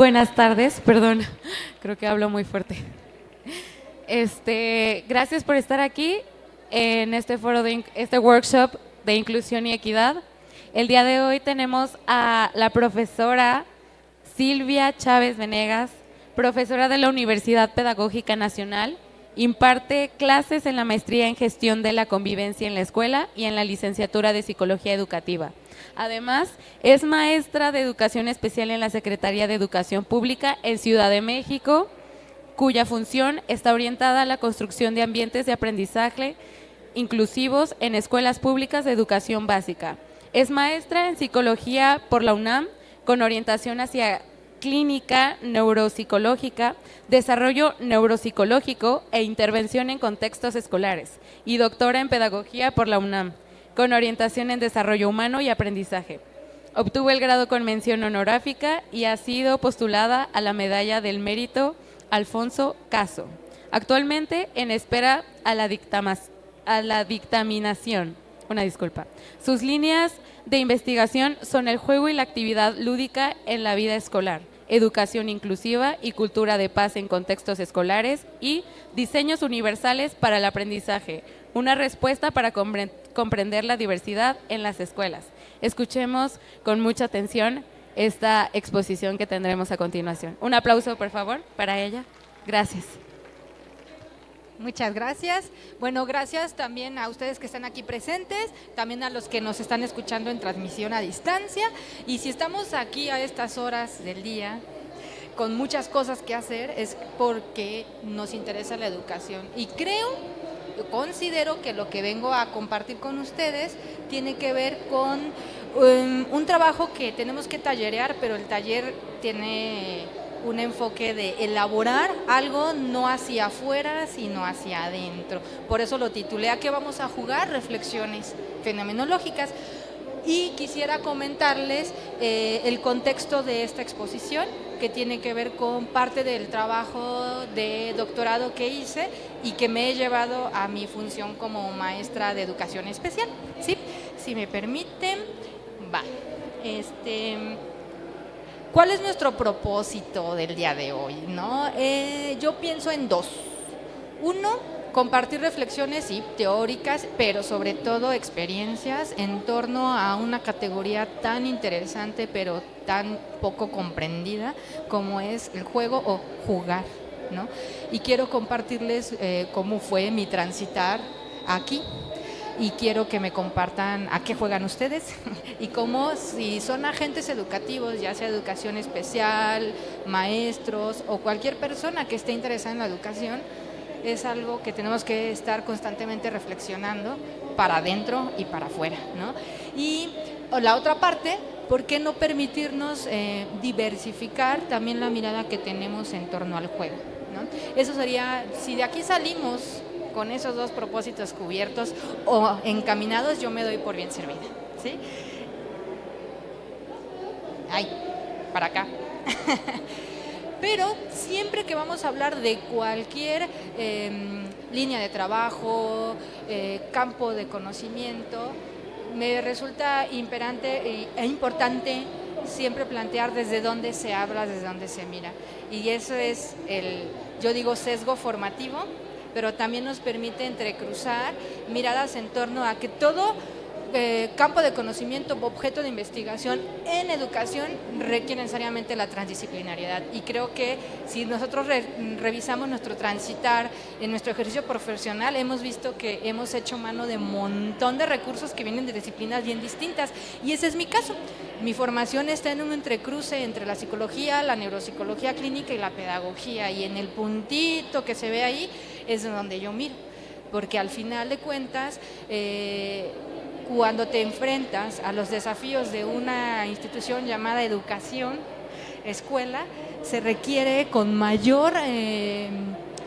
Buenas tardes, perdón, creo que hablo muy fuerte. Gracias por estar aquí en este foro este workshop de inclusión y equidad. El día de hoy tenemos a la profesora Silvia Chávez Venegas, profesora de la Universidad Pedagógica Nacional. Imparte clases en la maestría en gestión de la convivencia en la escuela y en la licenciatura de psicología educativa. Además, es maestra de educación especial en la Secretaría de Educación Pública en Ciudad de México, cuya función está orientada a la construcción de ambientes de aprendizaje inclusivos en escuelas públicas de educación básica. Es maestra en psicología por la UNAM, con orientación hacia clínica neuropsicológica, desarrollo neuropsicológico e intervención en contextos escolares, y doctora en pedagogía por la UNAM, con orientación en desarrollo humano y aprendizaje. Obtuvo el grado con mención honorífica y ha sido postulada a la Medalla del Mérito Alfonso Caso. Actualmente en espera a la dictaminación. Una disculpa. Sus líneas de investigación son el juego y la actividad lúdica en la vida escolar, educación inclusiva y cultura de paz en contextos escolares, y diseños universales para el aprendizaje, una respuesta para comprender la diversidad en las escuelas. Escuchemos con mucha atención esta exposición que tendremos a continuación. Un aplauso, por favor, para ella. Gracias. Muchas gracias. Bueno, gracias también a ustedes que están aquí presentes, también a los que nos están escuchando en transmisión a distancia. Y si estamos aquí a estas horas del día con muchas cosas que hacer, es porque nos interesa la educación. Y considero que lo que vengo a compartir con ustedes tiene que ver con un trabajo que tenemos que tallerear, pero el taller tiene un enfoque de elaborar algo no hacia afuera, sino hacia adentro. Por eso lo titulé ¿A qué vamos a jugar? Reflexiones fenomenológicas. Y quisiera comentarles el contexto de esta exposición, que tiene que ver con parte del trabajo de doctorado que hice y que me he llevado a mi función como maestra de educación especial. ¿Sí? Si me permiten, va. ¿Cuál es nuestro propósito del día de hoy, no? Yo pienso en dos. Uno, compartir reflexiones, sí, teóricas, pero sobre todo experiencias en torno a una categoría tan interesante, pero tan poco comprendida como es el juego o jugar, ¿no? Y quiero compartirles cómo fue mi transitar aquí. Y quiero que me compartan a qué juegan ustedes y cómo, si son agentes educativos, ya sea educación especial, maestros o cualquier persona que esté interesada en la educación, es algo que tenemos que estar constantemente reflexionando para adentro y para afuera, ¿no? Y la otra parte, ¿por qué no permitirnos diversificar también la mirada que tenemos en torno al juego, ¿no? Eso sería, si de aquí salimos con esos dos propósitos cubiertos o encaminados, yo me doy por bien servida, ¿sí? Ay, para acá. Pero siempre que vamos a hablar de cualquier línea de trabajo, campo de conocimiento, me resulta imperante e importante siempre plantear desde dónde se habla, desde dónde se mira. Y eso es yo digo, sesgo formativo, pero también nos permite entrecruzar miradas en torno a que todo campo de conocimiento, objeto de investigación en educación requiere necesariamente la transdisciplinariedad. Y creo que si nosotros revisamos nuestro transitar en nuestro ejercicio profesional, hemos visto que hemos hecho mano de un montón de recursos que vienen de disciplinas bien distintas. Y ese es mi caso. Mi formación está en un entrecruce entre la psicología, la neuropsicología clínica y la pedagogía. Y en el puntito que se ve ahí es donde yo miro. Porque al final de cuentas, cuando te enfrentas a los desafíos de una institución llamada educación, escuela, se requiere con mayor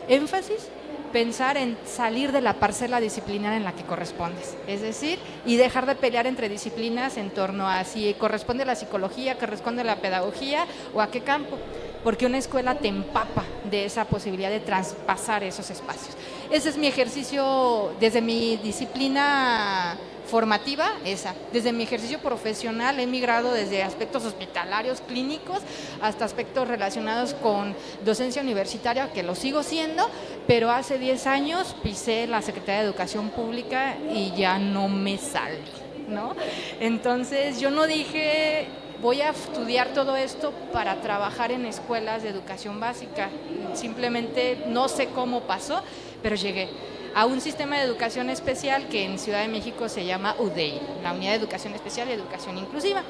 énfasis pensar en salir de la parcela disciplinar en la que correspondes, es decir, y dejar de pelear entre disciplinas en torno a si corresponde a la psicología, corresponde a la pedagogía o a qué campo, porque una escuela te empapa de esa posibilidad de traspasar esos espacios. Ese es mi ejercicio desde mi disciplina formativa, esa. Desde mi ejercicio profesional he migrado desde aspectos hospitalarios, clínicos, hasta aspectos relacionados con docencia universitaria, que lo sigo siendo, pero hace 10 años pisé la Secretaría de Educación Pública y ya no me salí, ¿no? Entonces yo no dije, voy a estudiar todo esto para trabajar en escuelas de educación básica. Simplemente no sé cómo pasó, pero llegué a un sistema de educación especial que en Ciudad de México se llama UDEI, la Unidad de Educación Especial y Educación Inclusiva.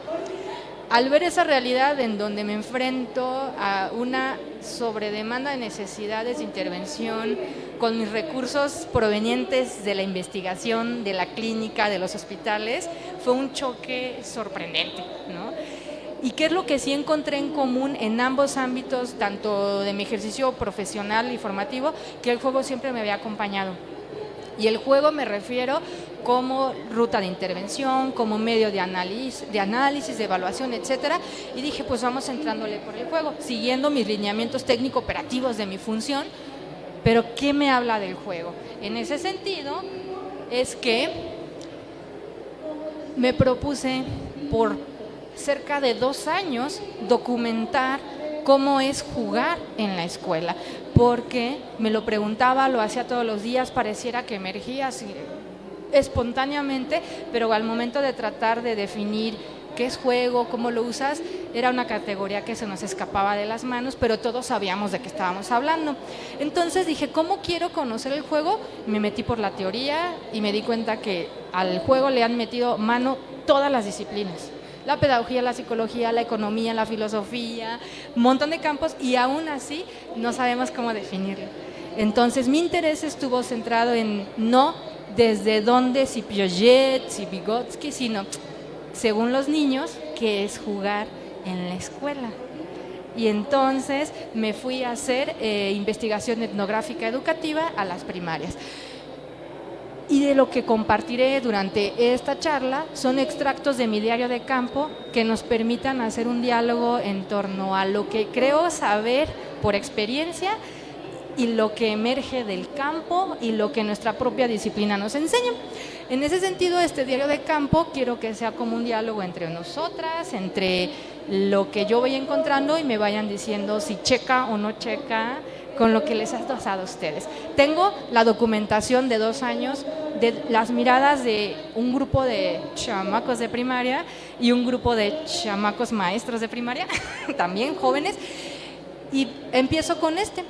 Al ver esa realidad en donde me enfrento a una sobredemanda de necesidades de intervención con mis recursos provenientes de la investigación, de la clínica, de los hospitales, fue un choque sorprendente, ¿no? ¿Y qué es lo que sí encontré en común en ambos ámbitos, tanto de mi ejercicio profesional y formativo? Que el juego siempre me había acompañado. Y el juego me refiero como ruta de intervención, como medio de análisis, de evaluación, etcétera. Y dije, pues vamos entrándole por el juego, siguiendo mis lineamientos técnico-operativos de mi función. Pero ¿qué me habla del juego? En ese sentido, es que me propuse por cerca de 2 años documentar cómo es jugar en la escuela, porque me lo preguntaba, lo hacía todos los días, pareciera que emergía así, espontáneamente, pero al momento de tratar de definir qué es juego, cómo lo usas, era una categoría que se nos escapaba de las manos, pero todos sabíamos de qué estábamos hablando. Entonces dije, ¿cómo quiero conocer el juego? Me metí por la teoría y me di cuenta que al juego le han metido mano todas las disciplinas. La pedagogía, la psicología, la economía, la filosofía, un montón de campos, y aún así no sabemos cómo definirlo. Entonces mi interés estuvo centrado en no desde dónde, si Piaget, si Vygotsky, sino según los niños, qué es jugar en la escuela. Y entonces me fui a hacer investigación etnográfica educativa a las primarias. Y de lo que compartiré durante esta charla son extractos de mi diario de campo que nos permitan hacer un diálogo en torno a lo que creo saber por experiencia y lo que emerge del campo y lo que nuestra propia disciplina nos enseña. En ese sentido, este diario de campo quiero que sea como un diálogo entre nosotras, entre lo que yo voy encontrando y me vayan diciendo si checa o no checa con lo que les ha pasado a ustedes. Tengo la documentación de 2 años de las miradas de un grupo de chamacos de primaria y un grupo de chamacos maestros de primaria, también jóvenes, y empiezo con este.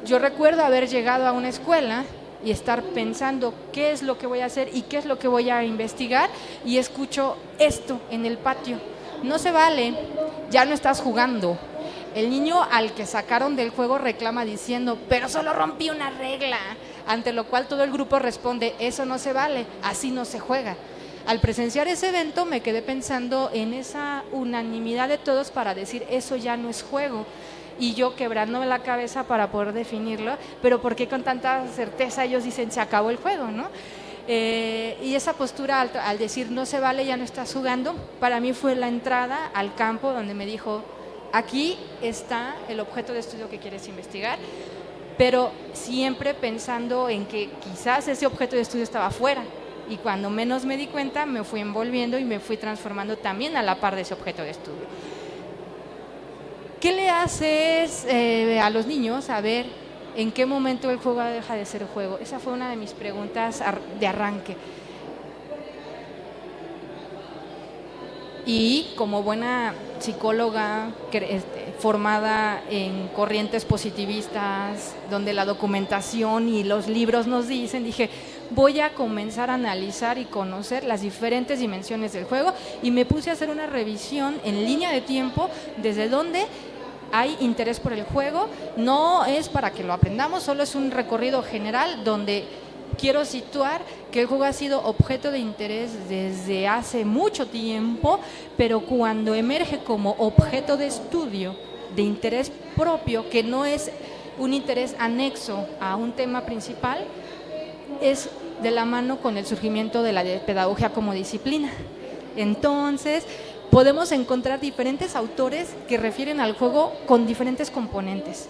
Yo recuerdo haber llegado a una escuela y estar pensando qué es lo que voy a hacer y qué es lo que voy a investigar, y escucho esto en el patio: no se vale, ya no estás jugando. El niño al que sacaron del juego reclama diciendo, pero solo rompí una regla, ante lo cual todo el grupo responde, eso no se vale, así no se juega. Al presenciar ese evento me quedé pensando en esa unanimidad de todos para decir, eso ya no es juego. Y yo quebrándome la cabeza para poder definirlo, pero ¿por qué con tanta certeza ellos dicen se acabó el juego, ¿no? Y esa postura al decir no se vale, ya no estás jugando, para mí fue la entrada al campo donde me dijo, aquí está el objeto de estudio que quieres investigar, pero siempre pensando en que quizás ese objeto de estudio estaba fuera, y cuando menos me di cuenta me fui envolviendo y me fui transformando también a la par de ese objeto de estudio. ¿Qué le haces a los niños a ver en qué momento el juego deja de ser juego? Esa fue una de mis preguntas de arranque. Y como buena psicóloga formada en corrientes positivistas, donde la documentación y los libros nos dicen, dije, voy a comenzar a analizar y conocer las diferentes dimensiones del juego, y me puse a hacer una revisión en línea de tiempo desde donde hay interés por el juego. No es para que lo aprendamos, solo es un recorrido general donde quiero situar que el juego ha sido objeto de interés desde hace mucho tiempo, pero cuando emerge como objeto de estudio, de interés propio, que no es un interés anexo a un tema principal, es de la mano con el surgimiento de la pedagogía como disciplina. Entonces, podemos encontrar diferentes autores que refieren al juego con diferentes componentes.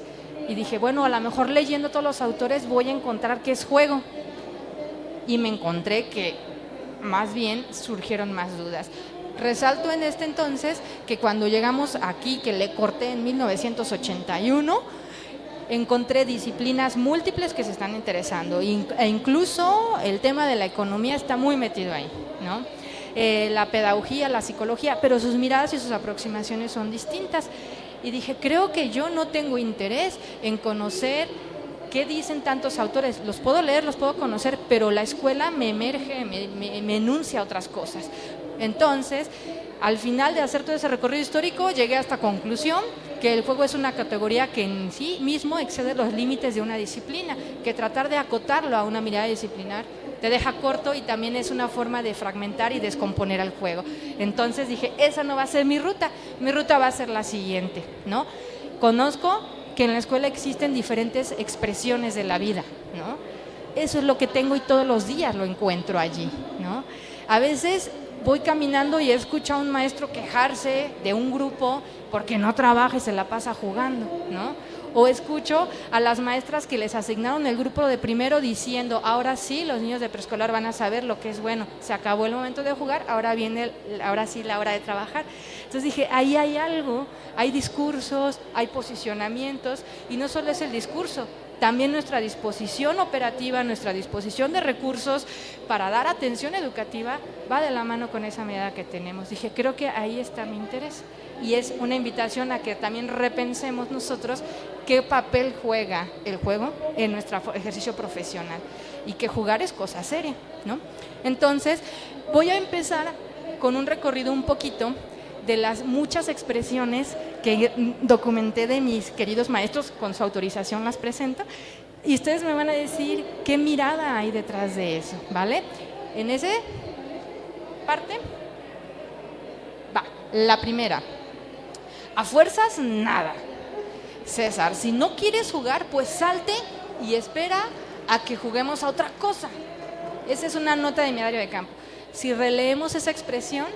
Y dije, bueno, a lo mejor leyendo todos los autores voy a encontrar qué es juego. Y me encontré que más bien surgieron más dudas. Resalto en este entonces que cuando llegamos aquí, que le corté en 1981, encontré disciplinas múltiples que se están interesando e incluso el tema de la economía está muy metido ahí, ¿no? La pedagogía, la psicología, pero sus miradas y sus aproximaciones son distintas. Y dije, creo que yo no tengo interés en conocer qué dicen tantos autores. Los puedo leer, los puedo conocer, pero la escuela me emerge, me enuncia otras cosas. Entonces, al final de hacer todo ese recorrido histórico, llegué a esta conclusión, que el juego es una categoría que en sí mismo excede los límites de una disciplina, que tratar de acotarlo a una mirada disciplinar te deja corto y también es una forma de fragmentar y descomponer al juego. Entonces dije, esa no va a ser mi ruta va a ser la siguiente, ¿no? Conozco que en la escuela existen diferentes expresiones de la vida, ¿no? Eso es lo que tengo y todos los días lo encuentro allí, ¿no? A veces voy caminando y escucho a un maestro quejarse de un grupo porque no trabaja y se la pasa jugando, ¿no? O escucho a las maestras que les asignaron el grupo de primero diciendo, ahora sí, los niños de preescolar van a saber lo que es bueno, se acabó el momento de jugar, ahora sí la hora de trabajar. Entonces dije, ahí hay algo, hay discursos, hay posicionamientos, y no solo es el discurso, también nuestra disposición operativa, nuestra disposición de recursos para dar atención educativa va de la mano con esa mirada que tenemos. Dije, creo que ahí está mi interés y es una invitación a que también repensemos nosotros qué papel juega el juego en nuestro ejercicio profesional y que jugar es cosa seria, ¿no? Entonces, voy a empezar con un recorrido un poquito de las muchas expresiones que documenté de mis queridos maestros, con su autorización las presento, y ustedes me van a decir qué mirada hay detrás de eso, ¿vale? En esa parte va, la primera, a fuerzas nada. César, si no quieres jugar, pues salte y espera a que juguemos a otra cosa. Esa es una nota de mi diario de campo. Si releemos esa expresión,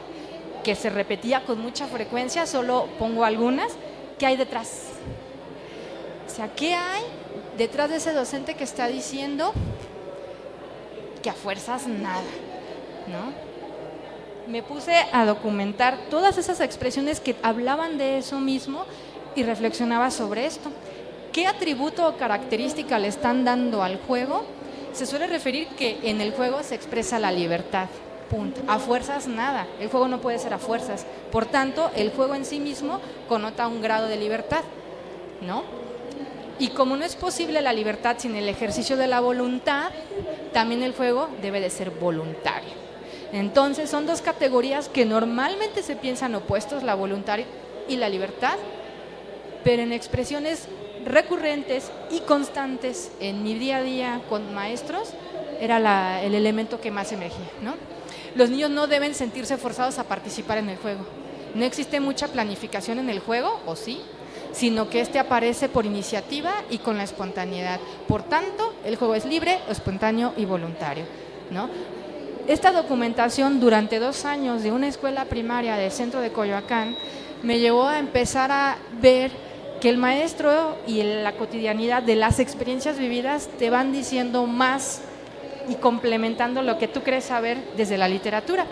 que se repetía con mucha frecuencia, solo pongo algunas, ¿qué hay detrás? O sea, ¿qué hay detrás de ese docente que está diciendo que a fuerzas nada, ¿no? Me puse a documentar todas esas expresiones que hablaban de eso mismo y reflexionaba sobre esto. ¿Qué atributo o característica le están dando al juego? Se suele referir que en el juego se expresa la libertad. Punto. A fuerzas nada, el juego no puede ser a fuerzas, por tanto el juego en sí mismo connota un grado de libertad, ¿no? Y como no es posible la libertad sin el ejercicio de la voluntad, también el juego debe de ser voluntario. Entonces son dos categorías que normalmente se piensan opuestos, la voluntad y la libertad, pero en expresiones recurrentes y constantes en mi día a día con maestros era el elemento que más emergía, ¿no? Los niños no deben sentirse forzados a participar en el juego. No existe mucha planificación en el juego, o sí, sino que este aparece por iniciativa y con la espontaneidad. Por tanto, el juego es libre, espontáneo y voluntario, ¿no? Esta documentación durante 2 años de una escuela primaria del centro de Coyoacán me llevó a empezar a ver que el maestro y la cotidianidad de las experiencias vividas te van diciendo más y complementando lo que tú crees saber desde la literatura,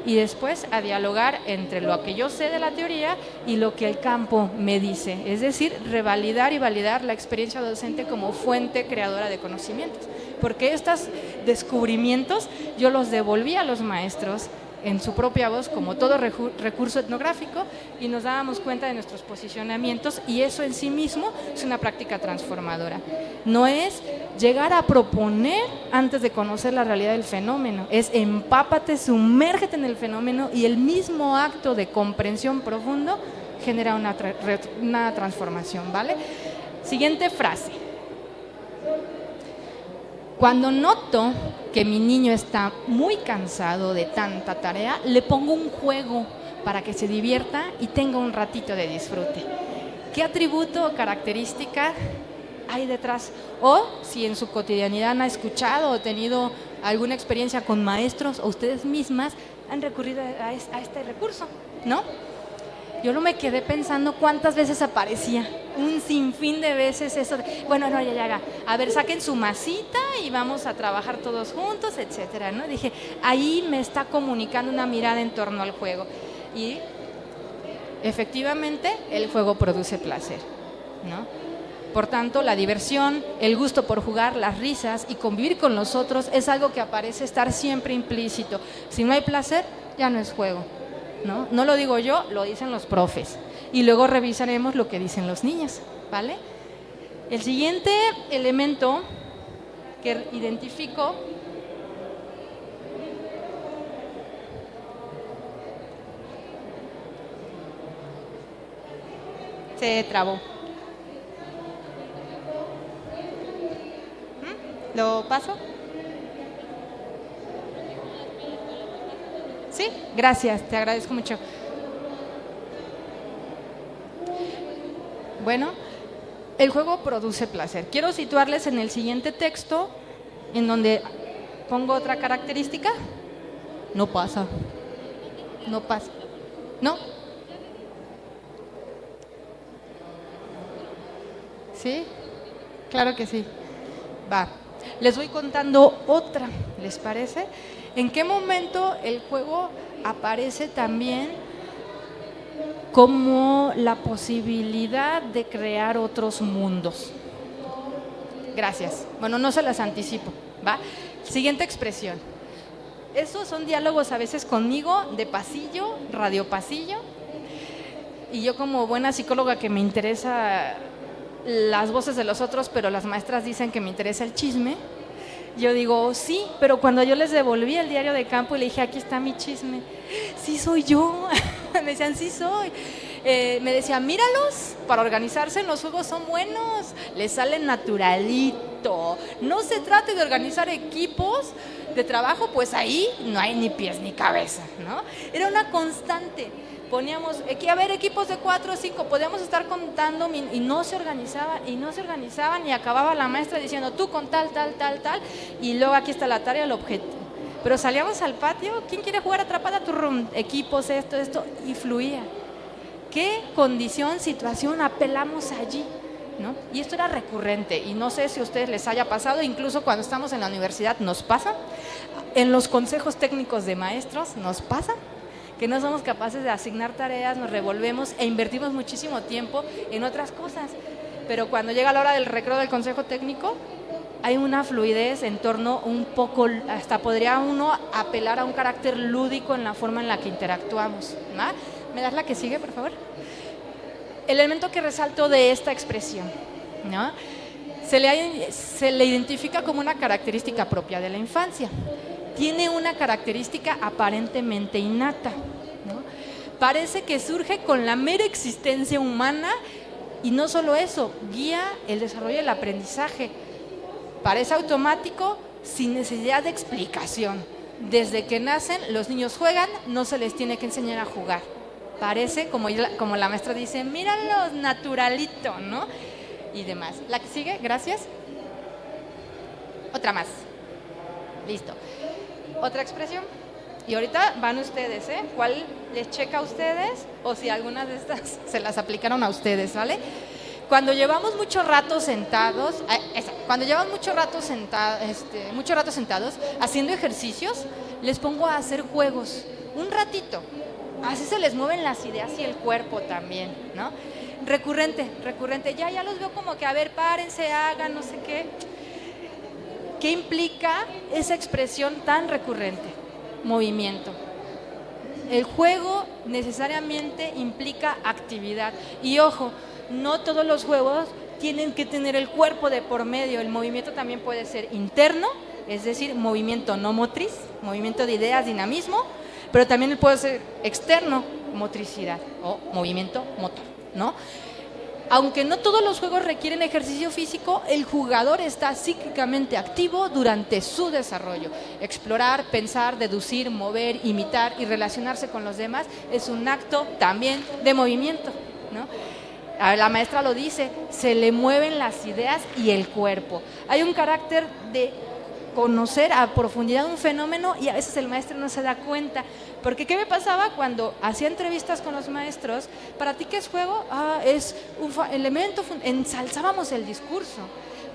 y después a dialogar entre lo que yo sé de la teoría y lo que el campo me dice, es decir, revalidar y validar la experiencia docente como fuente creadora de conocimientos, porque estos descubrimientos yo los devolví a los maestros en su propia voz como todo recurso etnográfico y nos dábamos cuenta de nuestros posicionamientos, y eso en sí mismo es una práctica transformadora. No es llegar a proponer antes de conocer la realidad del fenómeno, es empápate, sumérgete en el fenómeno, y el mismo acto de comprensión profundo genera una transformación, ¿vale? Siguiente frase. Cuando noto que mi niño está muy cansado de tanta tarea, le pongo un juego para que se divierta y tenga un ratito de disfrute. ¿Qué atributo o característica hay detrás? O si en su cotidianidad han escuchado o tenido alguna experiencia con maestros o ustedes mismas han recurrido a este recurso, ¿no? Yo no me quedé pensando cuántas veces aparecía. un sinfín de veces eso de, bueno, no, ya, a ver, saquen su masita y vamos a trabajar todos juntos, etcétera, ¿no? Dije, ahí me está comunicando una mirada en torno al juego. Y efectivamente, el juego produce placer, ¿no? Por tanto, la diversión, el gusto por jugar, las risas y convivir con los otros es algo que parece estar siempre implícito. Si no hay placer, ya no es juego, ¿no? No lo digo yo, lo dicen los profes. Y luego revisaremos lo que dicen los niños, ¿vale? El siguiente elemento que identifico se trabó. ¿Lo paso? Sí, gracias, te agradezco mucho. Bueno, el juego produce placer. Quiero situarles en el siguiente texto, en donde pongo otra característica. No pasa. No pasa. ¿No? ¿Sí? Claro que sí. Va. Les voy contando otra, ¿les parece? ¿En qué momento el juego aparece también como la posibilidad de crear otros mundos? Gracias. Bueno, no se las anticipo, ¿va? Siguiente expresión. Esos son diálogos a veces conmigo de pasillo, radio pasillo, y yo como buena psicóloga que me interesa las voces de los otros, pero las maestras dicen que me interesa el chisme. Yo digo, sí, pero cuando yo les devolví el diario de campo y le dije, aquí está mi chisme, sí soy yo, me decían, sí soy. Me decían, míralos, para organizarse en los juegos son buenos, les salen naturalito. No se trate de organizar equipos de trabajo, pues ahí no hay ni pies ni cabeza, ¿no? Era una constante. Poníamos, a ver, equipos de 4 o 5, podíamos estar contando y no se organizaban y acababa la maestra diciendo tú con tal, y luego aquí está la tarea, el objeto. Pero salíamos al patio, ¿quién quiere jugar atrapada? Turrum, equipos, esto, y fluía. ¿Qué condición, situación apelamos allí? ¿No? Y esto era recurrente y no sé si a ustedes les haya pasado, incluso cuando estamos en la universidad nos pasa, en los consejos técnicos de maestros nos pasa, que no somos capaces de asignar tareas, nos revolvemos e invertimos muchísimo tiempo en otras cosas. Pero cuando llega la hora del recreo del consejo técnico, hay una fluidez en torno un poco, hasta podría uno apelar a un carácter lúdico en la forma en la que interactuamos, ¿no? ¿Me das la que sigue, por favor? El elemento que resalto de esta expresión, ¿no? Se le identifica como una característica propia de la infancia. Tiene una característica aparentemente innata, ¿no? Parece que surge con la mera existencia humana y no solo eso, guía el desarrollo del aprendizaje. Parece automático, sin necesidad de explicación. Desde que nacen, los niños juegan, no se les tiene que enseñar a jugar. Parece, como la maestra dice, míralos, naturalito, ¿no? Y demás. La que sigue, gracias. Otra más. Listo. Otra expresión. Y ahorita van ustedes, ¿eh? ¿Cuál les checa a ustedes? O si algunas de estas se las aplicaron a ustedes, ¿vale? Cuando llevamos mucho rato sentados, mucho rato sentados haciendo ejercicios, les pongo a hacer juegos, un ratito. Así se les mueven las ideas y el cuerpo también, ¿no? Recurrente. Ya los veo como que, a ver, párense, hagan, no sé qué. ¿Qué implica esa expresión tan recurrente? Movimiento. El juego necesariamente implica actividad. Y ojo, no todos los juegos tienen que tener el cuerpo de por medio. El movimiento también puede ser interno, es decir, movimiento no motriz, movimiento de ideas, dinamismo, pero también puede ser externo, motricidad o movimiento motor, ¿no? Aunque no todos los juegos requieren ejercicio físico, el jugador está psíquicamente activo durante su desarrollo. Explorar, pensar, deducir, mover, imitar y relacionarse con los demás es un acto también de movimiento, ¿no? La maestra lo dice, se le mueven las ideas y el cuerpo. Hay un carácter de conocer a profundidad un fenómeno y a veces el maestro no se da cuenta, Porque ¿qué me pasaba cuando hacía entrevistas con los maestros? ¿Para ti qué es juego? Es un elemento, ensalzábamos el discurso.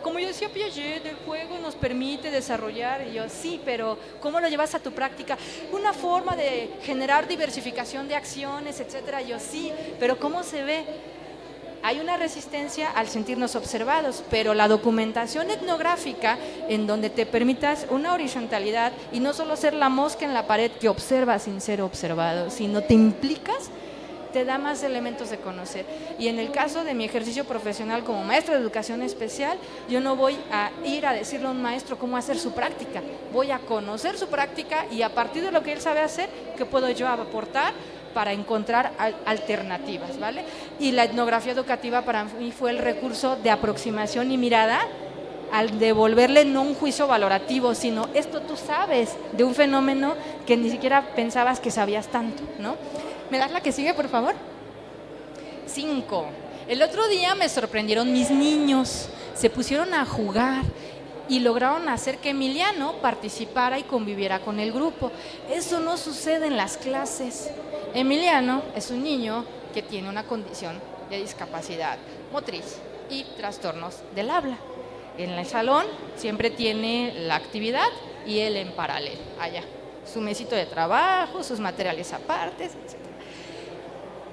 Como yo decía Piaget, el juego nos permite desarrollar, y yo, sí, pero ¿cómo lo llevas a tu práctica? Una forma de generar diversificación de acciones, etcétera. Yo, sí, pero ¿cómo se ve? Hay una resistencia al sentirnos observados, pero la documentación etnográfica, en donde te permitas una horizontalidad y no solo ser la mosca en la pared que observa sin ser observado, sino te implicas, te da más elementos de conocer. Y en el caso de mi ejercicio profesional como maestra de educación especial, yo no voy a ir a decirle a un maestro cómo hacer su práctica, voy a conocer su práctica y a partir de lo que él sabe hacer, ¿qué puedo yo aportar para encontrar alternativas, ¿vale? Y la etnografía educativa para mí fue el recurso de aproximación y mirada al devolverle no un juicio valorativo, sino esto tú sabes de un fenómeno que ni siquiera pensabas que sabías tanto, ¿no? ¿Me das la que sigue, por favor? 5. El otro día me sorprendieron mis niños, se pusieron a jugar y lograron hacer que Emiliano participara y conviviera con el grupo. Eso no sucede en las clases. Emiliano es un niño que tiene una condición de discapacidad motriz y trastornos del habla. En el salón siempre tiene la actividad y él en paralelo, allá. Su mesito de trabajo, sus materiales aparte, etc.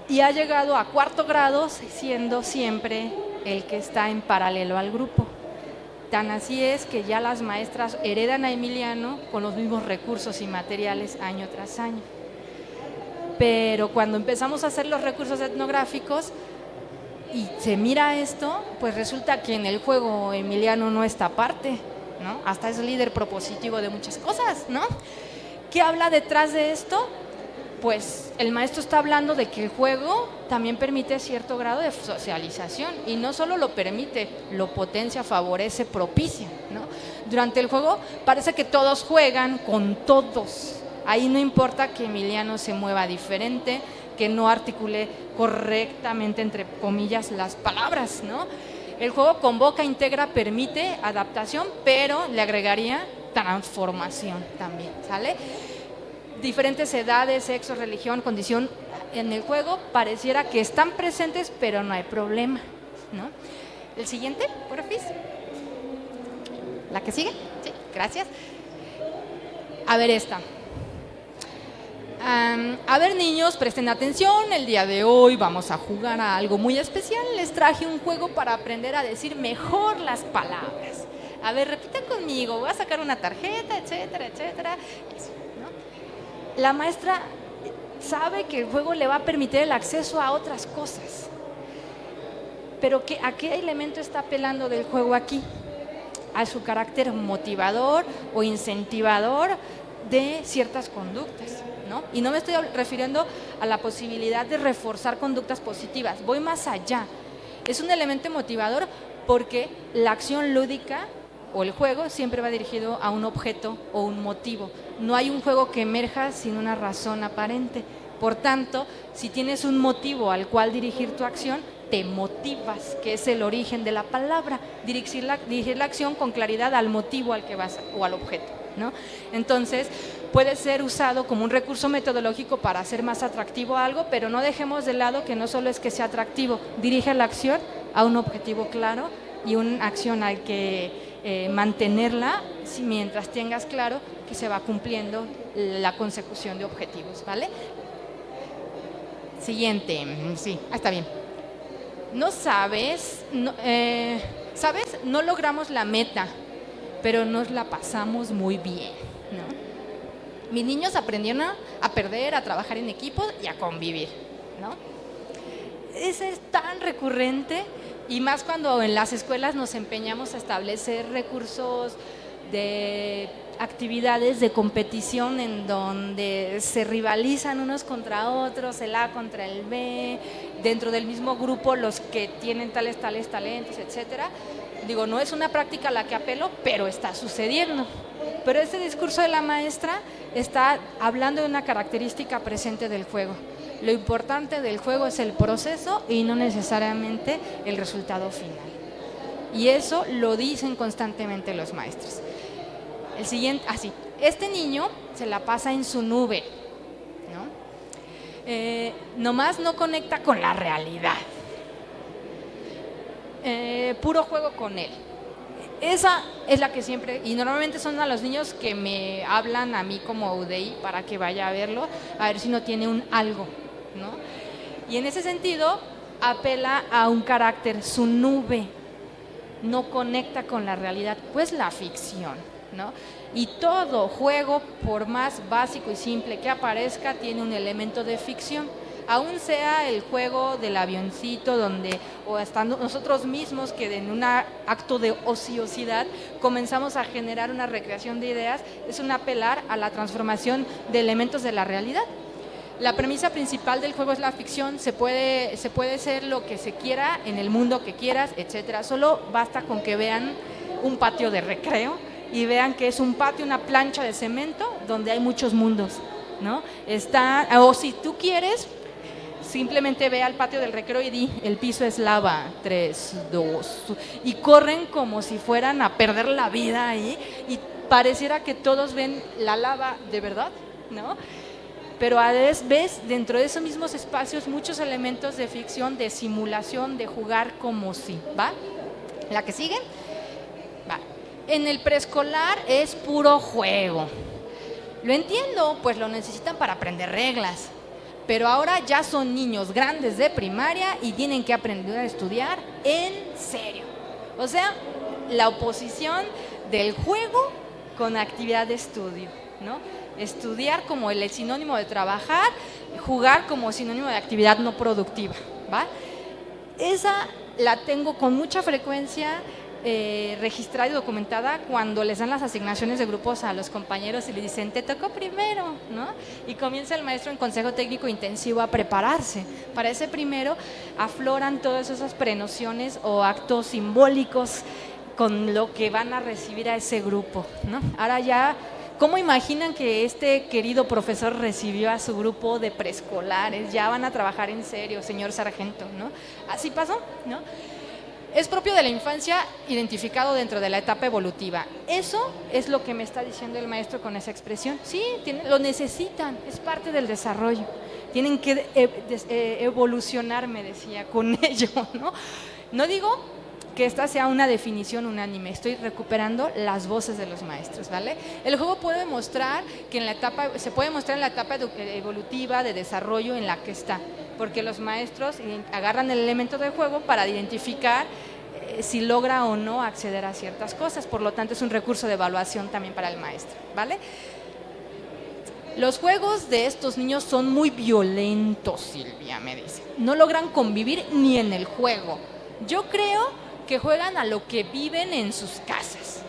Y ha llegado a 4º grado siendo siempre el que está en paralelo al grupo. Tan así es que ya las maestras heredan a Emiliano con los mismos recursos y materiales año tras año. Pero cuando empezamos a hacer los recursos etnográficos y se mira esto, pues resulta que en el juego Emiliano no está aparte, ¿no? Hasta es líder propositivo de muchas cosas, ¿no? ¿Qué habla detrás de esto? Pues el maestro está hablando de que el juego también permite cierto grado de socialización y no solo lo permite, lo potencia, favorece, propicia, ¿no? Durante el juego parece que todos juegan con todos. Ahí no importa que Emiliano se mueva diferente, que no articule correctamente, entre comillas, las palabras, ¿no? El juego convoca, integra, permite adaptación, pero le agregaría transformación también, ¿sale? Diferentes edades, sexo, religión, condición en el juego pareciera que están presentes, pero no hay problema, ¿no? El siguiente, porfis. ¿La que sigue? Sí, gracias. A ver esta. A ver, niños, presten atención, el día de hoy vamos a jugar a algo muy especial. Les traje un juego para aprender a decir mejor las palabras. A ver, repitan conmigo, voy a sacar una tarjeta, etcétera, etcétera. Eso, ¿no? La maestra sabe que el juego le va a permitir el acceso a otras cosas. Pero ¿a qué elemento está apelando del juego aquí? A su carácter motivador o incentivador de ciertas conductas, ¿no? Y no me estoy refiriendo a la posibilidad de reforzar conductas positivas, voy más allá. Es un elemento motivador porque la acción lúdica o el juego siempre va dirigido a un objeto o un motivo. No hay un juego que emerja sin una razón aparente. Por tanto, si tienes un motivo al cual dirigir tu acción, te motivas, que es el origen de la palabra, dirigir la acción con claridad al motivo al que vas o al objeto, ¿no? Entonces, puede ser usado como un recurso metodológico para hacer más atractivo algo, pero no dejemos de lado que no solo es que sea atractivo, dirige la acción a un objetivo claro y una acción al que mantenerla mientras tengas claro que se va cumpliendo la consecución de objetivos, ¿vale? Siguiente, sí, está bien. No sabes, ¿sabes? No logramos la meta, pero nos la pasamos muy bien, ¿no? Mis niños aprendieron a perder, a trabajar en equipo y a convivir, ¿no? Ese es tan recurrente y más cuando en las escuelas nos empeñamos a establecer recursos de actividades de competición en donde se rivalizan unos contra otros, el A contra el B, dentro del mismo grupo los que tienen tales talentos, etcétera. Digo, no es una práctica a la que apelo, pero está sucediendo. Pero este discurso de la maestra está hablando de una característica presente del juego. Lo importante del juego es el proceso y no necesariamente el resultado final. Y eso lo dicen constantemente los maestros. El siguiente, así, este niño se la pasa en su nube, Nomás no conecta con la realidad. Puro juego con él. Esa es la que siempre, y normalmente son a los niños que me hablan a mí como UDI para que vaya a verlo, a ver si no tiene un algo, ¿no? Y en ese sentido apela a un carácter, su nube no conecta con la realidad, pues la ficción, ¿no? Y todo juego, por más básico y simple que aparezca, tiene un elemento de ficción. Aún sea el juego del avioncito, donde, o hasta nosotros mismos, que en un acto de ociosidad comenzamos a generar una recreación de ideas, es un apelar a la transformación de elementos de la realidad. La premisa principal del juego es la ficción, se puede ser lo que se quiera, en el mundo que quieras, etcétera. Solo basta con que vean un patio de recreo y vean que es un patio, una plancha de cemento, donde hay muchos mundos, ¿no? O si tú quieres, simplemente ve al patio del recreo y di, el piso es lava, 3, 2, y corren como si fueran a perder la vida ahí, y pareciera que todos ven la lava de verdad, ¿no? Pero a veces ves dentro de esos mismos espacios muchos elementos de ficción, de simulación, de jugar como si, ¿va? ¿La que sigue? Va. En el preescolar es puro juego. Lo entiendo, pues lo necesitan para aprender reglas. Pero ahora ya son niños grandes de primaria y tienen que aprender a estudiar en serio. O sea, la oposición del juego con actividad de estudio, ¿no? Estudiar como el sinónimo de trabajar, jugar como sinónimo de actividad no productiva, ¿va? Esa la tengo con mucha frecuencia registrada y documentada cuando les dan las asignaciones de grupos a los compañeros y les dicen, te tocó primero, ¿no? Y comienza el maestro en consejo técnico intensivo a prepararse. Para ese primero afloran todas esas prenociones o actos simbólicos con lo que van a recibir a ese grupo, ¿no? Ahora ya, ¿cómo imaginan que este querido profesor recibió a su grupo de preescolares? Ya van a trabajar en serio, señor sargento, ¿no? Así pasó, ¿no? Es propio de la infancia, identificado dentro de la etapa evolutiva. Eso es lo que me está diciendo el maestro con esa expresión. Sí, lo necesitan, es parte del desarrollo. Tienen que evolucionar, me decía, con ello, ¿no? No digo que esta sea una definición unánime, estoy recuperando las voces de los maestros, ¿vale? El juego puede mostrar que se puede mostrar en la etapa evolutiva de desarrollo en la que está, porque los maestros agarran el elemento del juego para identificar si logra o no acceder a ciertas cosas, por lo tanto es un recurso de evaluación también para el maestro, ¿vale? Los juegos de estos niños son muy violentos, Silvia me dice, no logran convivir ni en el juego. Yo creo que juegan a lo que viven en sus casas,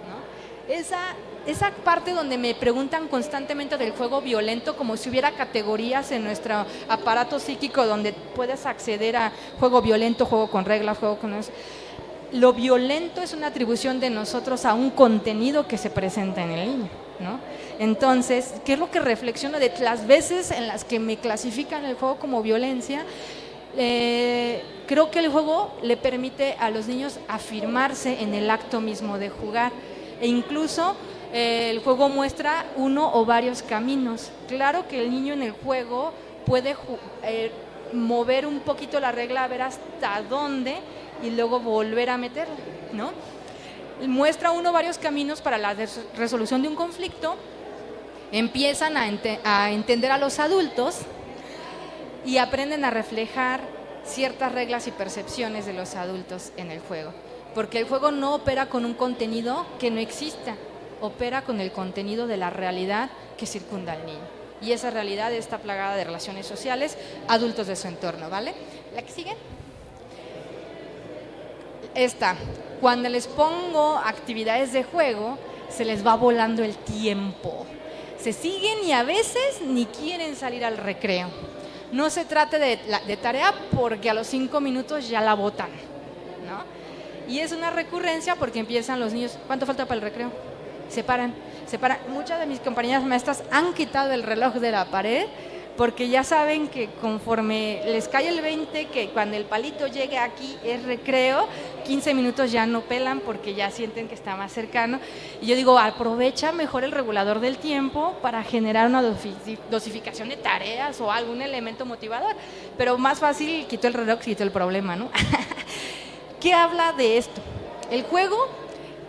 ¿no? Esa parte donde me preguntan constantemente del juego violento, como si hubiera categorías en nuestro aparato psíquico donde puedes acceder a juego violento, juego con reglas, juego con eso. Lo violento es una atribución de nosotros a un contenido que se presenta en el niño, ¿no? Entonces, ¿qué es lo que reflexiono de las veces en las que me clasifican el juego como violencia? Creo que el juego le permite a los niños afirmarse en el acto mismo de jugar, e incluso el juego muestra uno o varios caminos. Claro que el niño en el juego puede mover un poquito la regla a ver hasta dónde y luego volver a meterla, ¿no? Muestra uno o varios caminos para la resolución de un conflicto, empiezan a entender a los adultos y aprenden a reflejar ciertas reglas y percepciones de los adultos en el juego, porque el juego no opera con un contenido que no exista, opera con el contenido de la realidad que circunda al niño, y esa realidad está plagada de relaciones sociales, adultos de su entorno, ¿vale? ¿La que sigue? Esta, cuando les pongo actividades de juego, se les va volando el tiempo, se siguen y a veces ni quieren salir al recreo. No se trate de tarea porque a los 5 minutos ya la botan, ¿no? Y es una recurrencia porque empiezan los niños, ¿cuánto falta para el recreo? Se paran. Muchas de mis compañeras maestras han quitado el reloj de la pared porque ya saben que conforme les cae el 20, que cuando el palito llegue aquí es recreo, 15 minutos ya no pelan porque ya sienten que está más cercano. Y yo digo, aprovecha mejor el regulador del tiempo para generar una dosificación de tareas o algún elemento motivador. Pero más fácil, quito el reloj, quito el problema, ¿no? ¿Qué habla de esto? El juego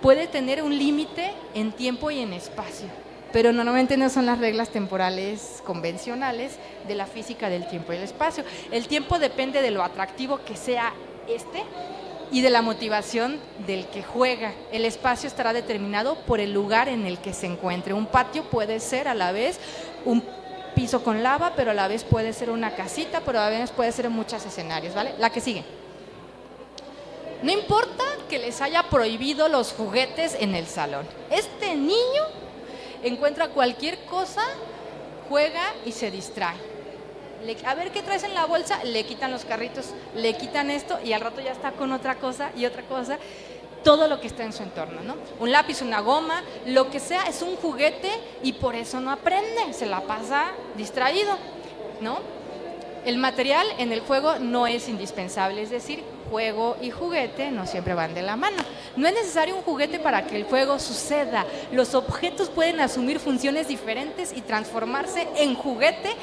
puede tener un límite en tiempo y en espacio, pero normalmente no son las reglas temporales convencionales de la física del tiempo y el espacio. El tiempo depende de lo atractivo que sea y de la motivación del que juega. El espacio estará determinado por el lugar en el que se encuentre. Un patio puede ser a la vez un piso con lava, pero a la vez puede ser una casita, pero a la vez puede ser en muchos escenarios, ¿vale? La que sigue. No importa que les haya prohibido los juguetes en el salón. Este niño encuentra cualquier cosa, juega y se distrae. A ver qué traes en la bolsa, le quitan los carritos, le quitan esto y al rato ya está con otra cosa y otra cosa. Todo lo que está en su entorno, ¿no? Un lápiz, una goma, lo que sea, es un juguete y por eso no aprende, se la pasa distraído, ¿no? El material en el juego no es indispensable, es decir, juego y juguete no siempre van de la mano. No es necesario un juguete para que el juego suceda. Los objetos pueden asumir funciones diferentes y transformarse en juguete,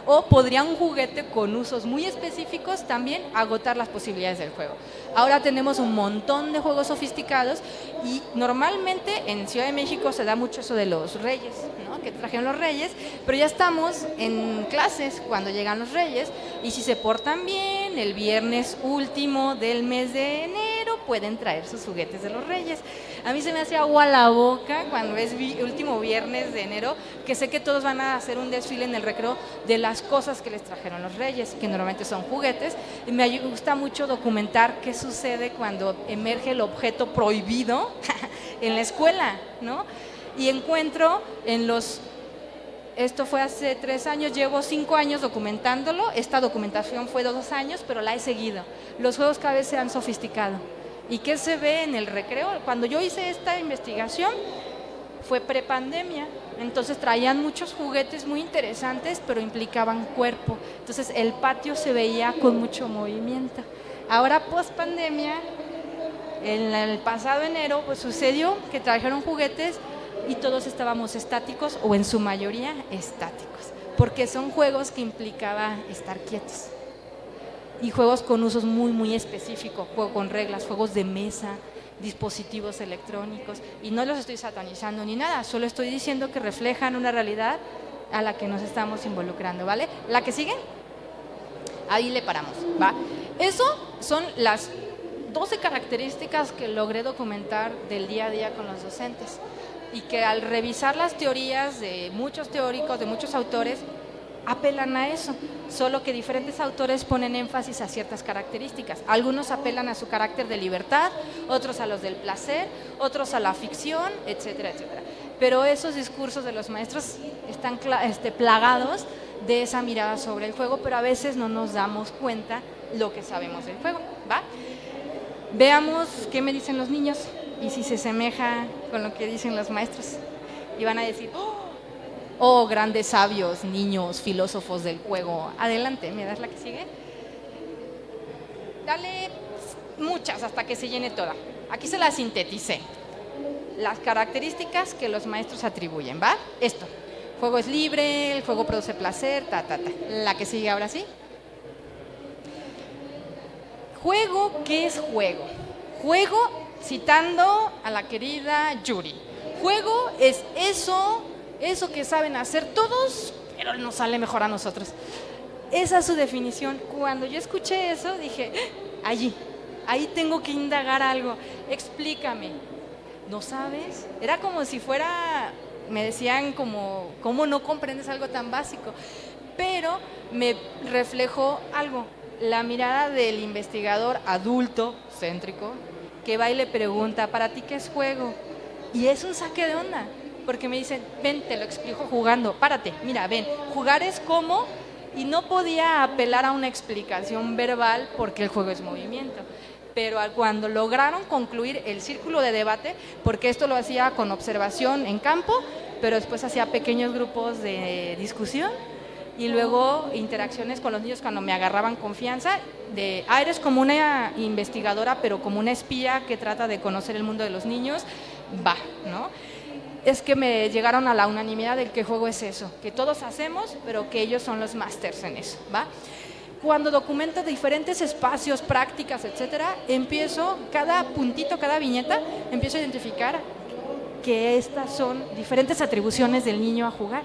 o podría un juguete con usos muy específicos también agotar las posibilidades del juego. Ahora tenemos un montón de juegos sofisticados y normalmente en Ciudad de México se da mucho eso de los reyes, ¿no? Que trajeron los reyes, pero ya estamos en clases cuando llegan los reyes y si se portan bien, el viernes último del mes de enero pueden traer sus juguetes de los reyes. A mí se me hace agua la boca cuando es último viernes de enero, que sé que todos van a hacer un desfile en el recreo de las cosas que les trajeron los reyes, que normalmente son juguetes, y me gusta mucho documentar qué sucede cuando emerge el objeto prohibido en la escuela, ¿no? Y encuentro esto fue hace 3 años, llevo 5 años documentándolo, esta documentación fue de 2 años, pero la he seguido. Los juegos cada vez se han sofisticado. ¿Y qué se ve en el recreo? Cuando yo hice esta investigación fue prepandemia, entonces traían muchos juguetes muy interesantes, pero implicaban cuerpo. Entonces el patio se veía con mucho movimiento. Ahora post pandemia, en el pasado enero, pues sucedió que trajeron juguetes y todos estábamos estáticos, o en su mayoría estáticos, porque son juegos que implicaba estar quietos. Y juegos con usos muy, muy específicos, juegos con reglas, juegos de mesa, dispositivos electrónicos, y no los estoy satanizando ni nada, solo estoy diciendo que reflejan una realidad a la que nos estamos involucrando, ¿vale? ¿La que sigue? Ahí le paramos, ¿va? Eso son las 12 características que logré documentar del día a día con los docentes, y que al revisar las teorías de muchos teóricos, de muchos autores, apelan a eso, solo que diferentes autores ponen énfasis a ciertas características. Algunos apelan a su carácter de libertad, otros a los del placer, otros a la ficción, etcétera, etcétera. Pero esos discursos de los maestros están plagados de esa mirada sobre el juego, pero a veces no nos damos cuenta lo que sabemos del juego, ¿va? Veamos qué me dicen los niños y si se asemeja con lo que dicen los maestros. Y van a decir, oh, grandes sabios, niños, filósofos del juego. Adelante, ¿me das la que sigue? Dale muchas hasta que se llene toda. Aquí se las sinteticé. Las características que los maestros atribuyen, ¿va? Esto. Juego es libre, el juego produce placer, La que sigue ahora sí. Juego, ¿qué es juego? Juego, citando a la querida Yuri. Juego es eso que saben hacer todos, pero nos sale mejor a nosotros. Esa es su definición. Cuando yo escuché eso, dije, ahí tengo que indagar algo. Explícame. ¿No sabes? Era como si fuera, me decían como, ¿cómo no comprendes algo tan básico? Pero me reflejó algo, la mirada del investigador adulto, céntrico, que va y le pregunta, ¿para ti qué es juego? Y es un saque de onda. Porque me dicen, ven, te lo explico jugando, párate, mira, ven, jugar es como, y no podía apelar a una explicación verbal porque el juego es movimiento. Pero cuando lograron concluir el círculo de debate, porque esto lo hacía con observación en campo, pero después hacía pequeños grupos de discusión, y luego interacciones con los niños cuando me agarraban confianza, eres como una investigadora, pero como una espía que trata de conocer el mundo de los niños, va, ¿no? Es que me llegaron a la unanimidad de que juego es eso, que todos hacemos, pero que ellos son los másters en eso, ¿va? Cuando documento diferentes espacios, prácticas, etcétera, empiezo, cada puntito, cada viñeta, empiezo a identificar que estas son diferentes atribuciones del niño a jugar.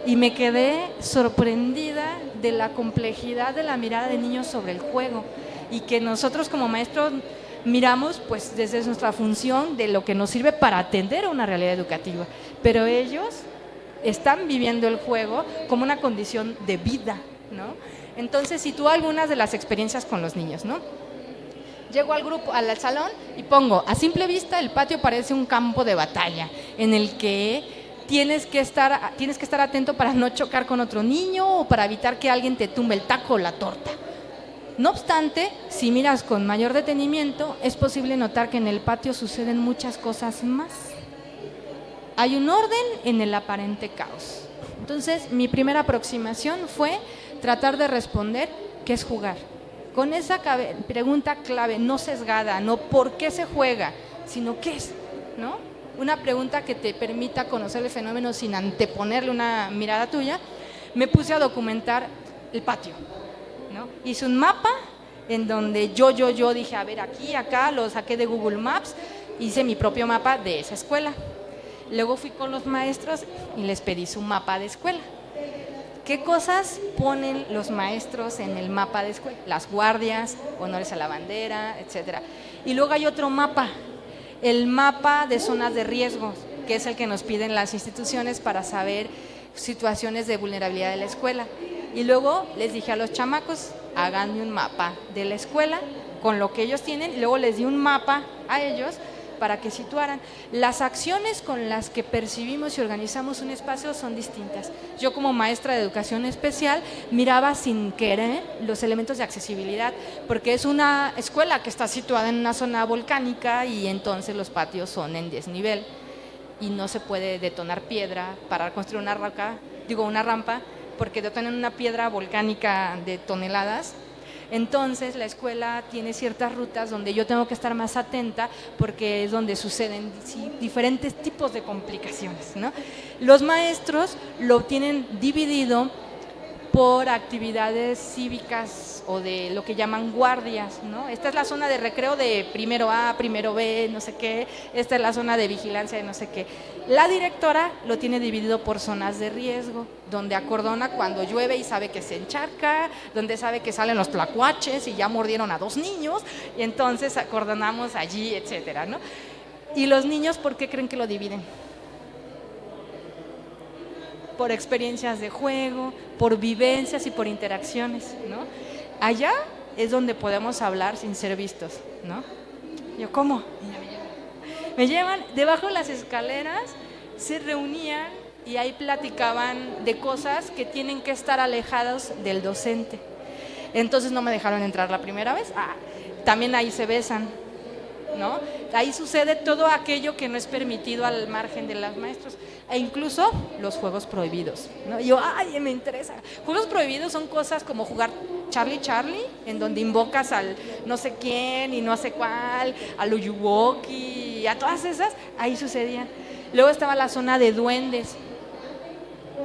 Y me quedé sorprendida de la complejidad de la mirada de niños sobre el juego y que nosotros como maestros miramos pues desde nuestra función de lo que nos sirve para atender a una realidad educativa, pero ellos están viviendo el juego como una condición de vida, ¿no? Entonces sitúo algunas de las experiencias con los niños, ¿no? Llego al grupo, al salón y pongo, a simple vista el patio parece un campo de batalla en el que tienes que estar atento para no chocar con otro niño o para evitar que alguien te tumbe el taco o la torta. No obstante, si miras con mayor detenimiento, es posible notar que en el patio suceden muchas cosas más. Hay un orden en el aparente caos. Entonces, mi primera aproximación fue tratar de responder qué es jugar. Con esa pregunta clave, no sesgada, no por qué se juega, sino qué es, ¿no? Una pregunta que te permita conocer el fenómeno sin anteponerle una mirada tuya. Me puse a documentar el patio, ¿no? Hice un mapa en donde yo dije, a ver, aquí, acá, lo saqué de Google Maps, hice mi propio mapa de esa escuela. Luego fui con los maestros y les pedí su mapa de escuela. ¿Qué cosas ponen los maestros en el mapa de escuela? Las guardias, honores a la bandera, etcétera. Y luego hay otro mapa, el mapa de zonas de riesgo, que es el que nos piden las instituciones para saber situaciones de vulnerabilidad de la escuela. Y luego les dije a los chamacos, háganme un mapa de la escuela con lo que ellos tienen, y luego les di un mapa a ellos para que situaran. Las acciones con las que percibimos y organizamos un espacio son distintas. Yo como maestra de educación especial miraba sin querer los elementos de accesibilidad, porque es una escuela que está situada en una zona volcánica y entonces los patios son en desnivel y no se puede detonar piedra para construir una rampa, porque detonan una piedra volcánica de toneladas. Entonces la escuela tiene ciertas rutas donde yo tengo que estar más atenta porque es donde suceden diferentes tipos de complicaciones, ¿no? Los maestros lo tienen dividido por actividades cívicas o de lo que llaman guardias, ¿no? Esta es la zona de recreo de primero A, primero B, no sé qué, esta es la zona de vigilancia de no sé qué. La directora lo tiene dividido por zonas de riesgo, donde acordona cuando llueve y sabe que se encharca, donde sabe que salen los tlacuaches y ya mordieron a 2 niños, y entonces acordonamos allí, etcétera, ¿no? Y los niños, ¿por qué creen que lo dividen? Por experiencias de juego, por vivencias y por interacciones, ¿no? Allá es donde podemos hablar sin ser vistos, ¿no? Yo, ¿cómo? Me llevan debajo de las escaleras, se reunían y ahí platicaban de cosas que tienen que estar alejados del docente. Entonces no me dejaron entrar la primera vez. También ahí se besan, ¿no? Ahí sucede todo aquello que no es permitido al margen de los maestros, e incluso los juegos prohibidos, ¿no? Y yo, ay, me interesa. Juegos prohibidos son cosas como jugar Charlie Charlie, en donde invocas al no sé quién y no sé cuál, al Uyuwoki, y a todas esas, ahí sucedían. Luego estaba la zona de duendes.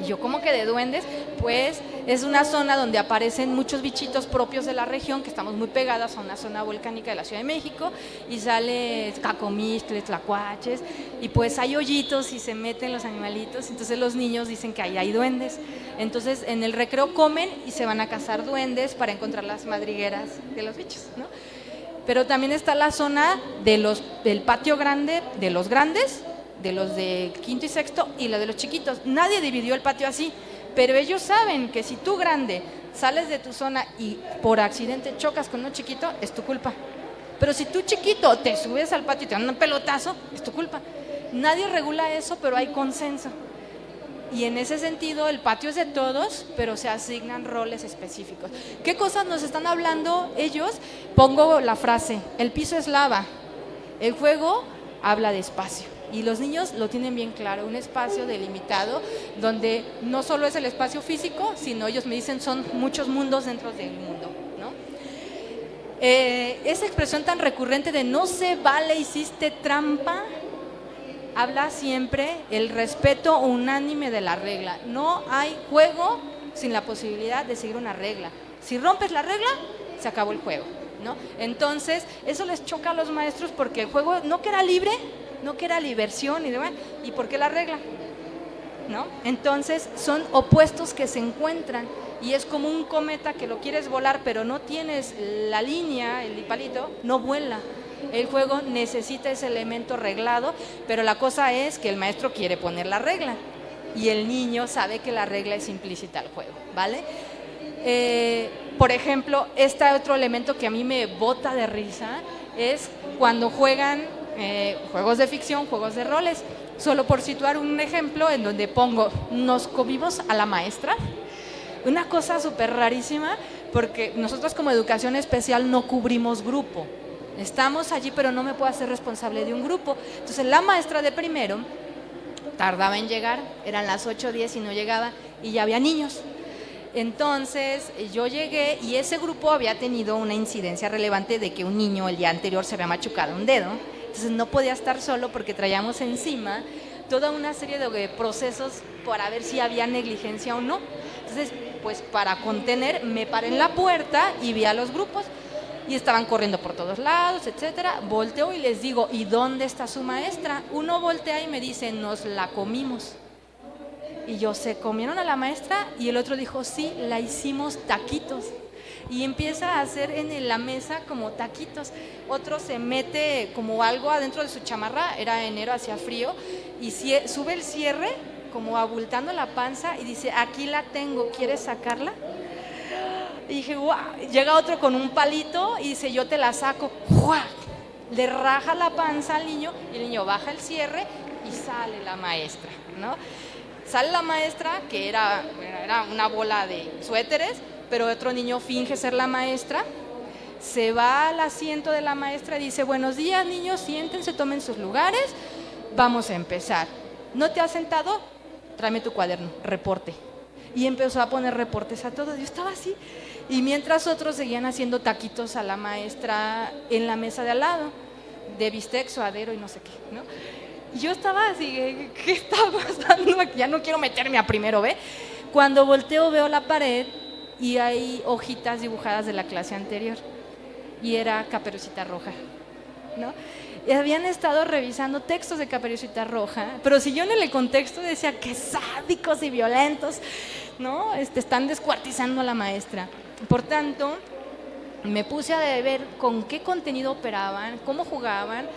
Y yo, ¿cómo que de duendes? Pues es una zona donde aparecen muchos bichitos propios de la región, que estamos muy pegadas a una zona volcánica de la Ciudad de México, y sale cacomixtles, tlacuaches, y pues hay hoyitos y se meten los animalitos, entonces los niños dicen que ahí hay duendes. Entonces en el recreo comen y se van a cazar duendes para encontrar las madrigueras de los bichos, ¿no? Pero también está la zona del patio grande, de los grandes, de los de quinto y sexto y la de los chiquitos. Nadie dividió el patio así, pero ellos saben que si tú grande sales de tu zona y por accidente chocas con un chiquito, es tu culpa. Pero si tú chiquito te subes al patio y te dan un pelotazo, es tu culpa. Nadie regula eso, pero hay consenso. Y en ese sentido el patio es de todos, pero se asignan roles específicos. ¿Qué cosas nos están hablando ellos? Pongo la frase, el piso es lava, el juego habla de espacio. Y los niños lo tienen bien claro, un espacio delimitado donde no solo es el espacio físico, sino ellos me dicen son muchos mundos dentro del mundo, ¿no? Esa expresión tan recurrente de no se vale, hiciste trampa, habla siempre el respeto unánime de la regla. No hay juego sin la posibilidad de seguir una regla. Si rompes la regla, se acabó el juego, ¿no? Entonces, eso les choca a los maestros porque el juego no que era libre, no que era diversión y demás, ¿y por qué la regla? ¿No? Entonces, son opuestos que se encuentran y es como un cometa que lo quieres volar, pero no tienes la línea, el palito, no vuela. El juego necesita ese elemento reglado, pero la cosa es que el maestro quiere poner la regla y el niño sabe que la regla es implícita al juego, ¿vale? Por ejemplo, este otro elemento que a mí me bota de risa es cuando juegan juegos de ficción, juegos de roles. Solo por situar un ejemplo en donde pongo, nos comimos a la maestra, una cosa súper rarísima, porque nosotros como educación especial no cubrimos grupo. Estamos allí, pero no me puedo hacer responsable de un grupo. Entonces la maestra de primero tardaba en llegar, eran las 8:10 y no llegaba, y ya había niños. Entonces yo llegué y ese grupo había tenido una incidencia relevante de que un niño el día anterior se había machucado un dedo. Entonces no podía estar solo porque traíamos encima toda una serie de procesos para ver si había negligencia o no. Entonces, pues para contener, me paré en la puerta y vi a los grupos y estaban corriendo por todos lados, etcétera. Volteo y les digo, ¿y dónde está su maestra? Uno voltea y me dice, nos la comimos. Y yo, ¿se comieron a la maestra? Y el otro dijo, sí, la hicimos taquitos. Y empieza a hacer en la mesa como taquitos. Otro se mete como algo adentro de su chamarra, era enero, hacía frío, y sube el cierre como abultando la panza y dice, aquí la tengo, ¿quieres sacarla? Y dije, guau. Llega otro con un palito y dice, yo te la saco. ¡Guau! Le raja la panza al niño y el niño baja el cierre y sale la maestra, ¿no? Sale la maestra, que era una bola de suéteres, pero otro niño finge ser la maestra, se va al asiento de la maestra y dice, buenos días niños, siéntense, tomen sus lugares, vamos a empezar. ¿No te has sentado? Tráeme tu cuaderno, reporte. Y empezó a poner reportes a todos, yo estaba así. Y mientras otros seguían haciendo taquitos a la maestra en la mesa de al lado, de bistec, suadero y no sé qué, ¿no? Y yo estaba así, ¿qué está pasando? Ya no quiero meterme a primero, ¿ve? Cuando volteo veo la pared y hay hojitas dibujadas de la clase anterior y era Caperucita Roja, ¿no? Y habían estado revisando textos de Caperucita Roja, pero si yo en el contexto decía que sádicos y violentos, ¿no? Están descuartizando a la maestra. Por tanto, me puse a ver con qué contenido operaban, cómo jugaban.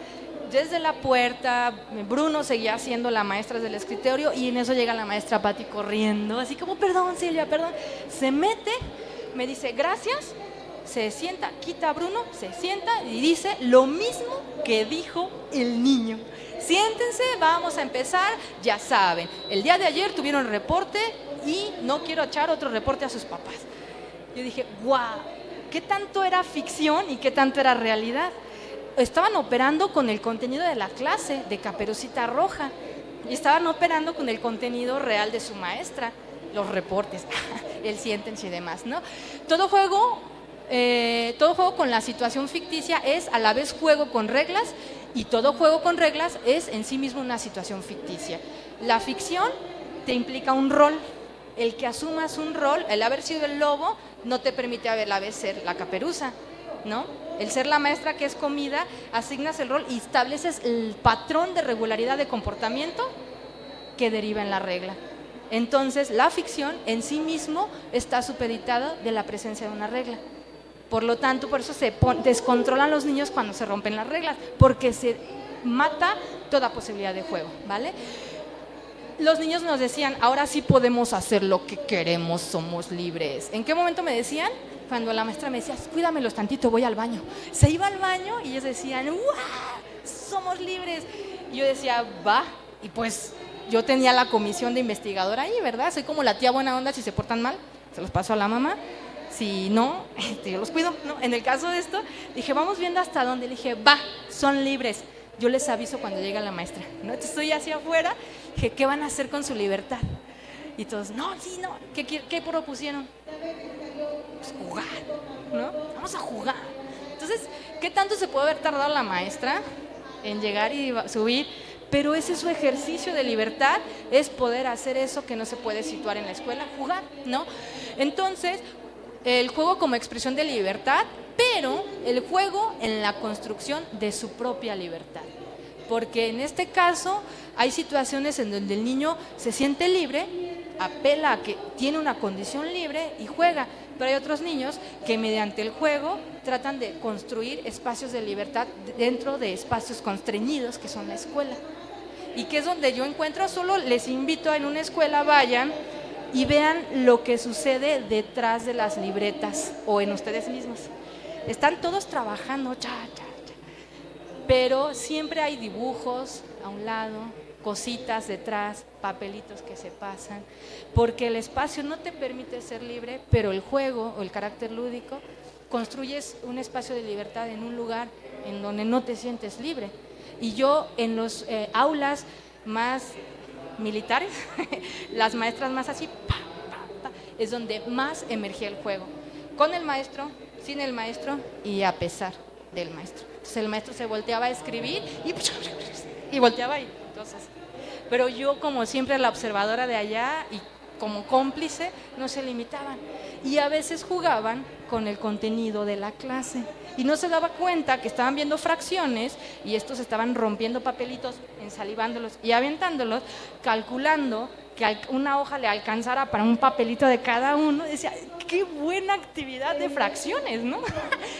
Desde la puerta, Bruno seguía siendo la maestra del escritorio y en eso llega la maestra Pati corriendo, así como, perdón Silvia, perdón. Se mete, me dice, gracias, se sienta, quita a Bruno, se sienta y dice lo mismo que dijo el niño. Siéntense, vamos a empezar, ya saben, el día de ayer tuvieron reporte y no quiero echar otro reporte a sus papás. Yo dije, guau, ¿qué tanto era ficción y qué tanto era realidad? Estaban operando con el contenido de la clase de Caperucita Roja y estaban operando con el contenido real de su maestra, los reportes, el siéntense y demás, ¿no? Todo juego con la situación ficticia es a la vez juego con reglas y todo juego con reglas es en sí mismo una situación ficticia. La ficción te implica un rol. El que asumas un rol, el haber sido el lobo, no te permite a la vez ser la caperuza, ¿no? El ser la maestra que es comida, asignas el rol y estableces el patrón de regularidad de comportamiento que deriva en la regla. Entonces, la ficción en sí mismo está supeditada de la presencia de una regla. Por lo tanto, por eso se descontrolan los niños cuando se rompen las reglas, porque se mata toda posibilidad de juego, ¿vale? Los niños nos decían, ahora sí podemos hacer lo que queremos, somos libres. ¿En qué momento me decían? Cuando la maestra me decía, cuídamelos tantito, voy al baño. Se iba al baño y ellos decían, ¡guau! Somos libres. Y yo decía, va. Y pues yo tenía la comisión de investigadora ahí, ¿verdad? Soy como la tía buena onda, si se portan mal, se los paso a la mamá. Si no, yo los cuido, ¿no? En el caso de esto, dije, vamos viendo hasta dónde. Le dije, va, son libres. yo les aviso cuando llega la maestra, ¿no? Entonces estoy hacia afuera, que ¿qué van a hacer con su libertad? Y todos, no, sí, no, ¿qué propusieron? Pues jugar, ¿no? Vamos a jugar. Entonces, ¿qué tanto se puede haber tardado la maestra en llegar y subir? Pero ese es su ejercicio de libertad, es poder hacer eso que no se puede situar en la escuela, jugar, ¿no? Entonces, el juego como expresión de libertad, pero el juego en la construcción de su propia libertad. Porque en este caso hay situaciones en donde el niño se siente libre, apela a que tiene una condición libre y juega. Pero hay otros niños que mediante el juego tratan de construir espacios de libertad dentro de espacios constreñidos que son la escuela. Y que es donde yo encuentro, solo les invito a en una escuela vayan y vean lo que sucede detrás de las libretas o en ustedes mismos. Están todos trabajando, pero siempre hay dibujos a un lado, cositas detrás, papelitos que se pasan, porque el espacio no te permite ser libre, pero el juego o el carácter lúdico construyes un espacio de libertad en un lugar en donde no te sientes libre. Y yo en los aulas más militares, las maestras más así, es donde más emergía el juego, con el maestro, sin el maestro y a pesar del maestro. Entonces el maestro se volteaba a escribir y volteaba y entonces. Pero yo como siempre la observadora de allá y como cómplice no se limitaban y a veces jugaban con el contenido de la clase y no se daba cuenta que estaban viendo fracciones y estos estaban rompiendo papelitos, ensalivándolos y aventándolos, calculando que una hoja le alcanzara para un papelito de cada uno. Decía, qué buena actividad de fracciones, ¿no?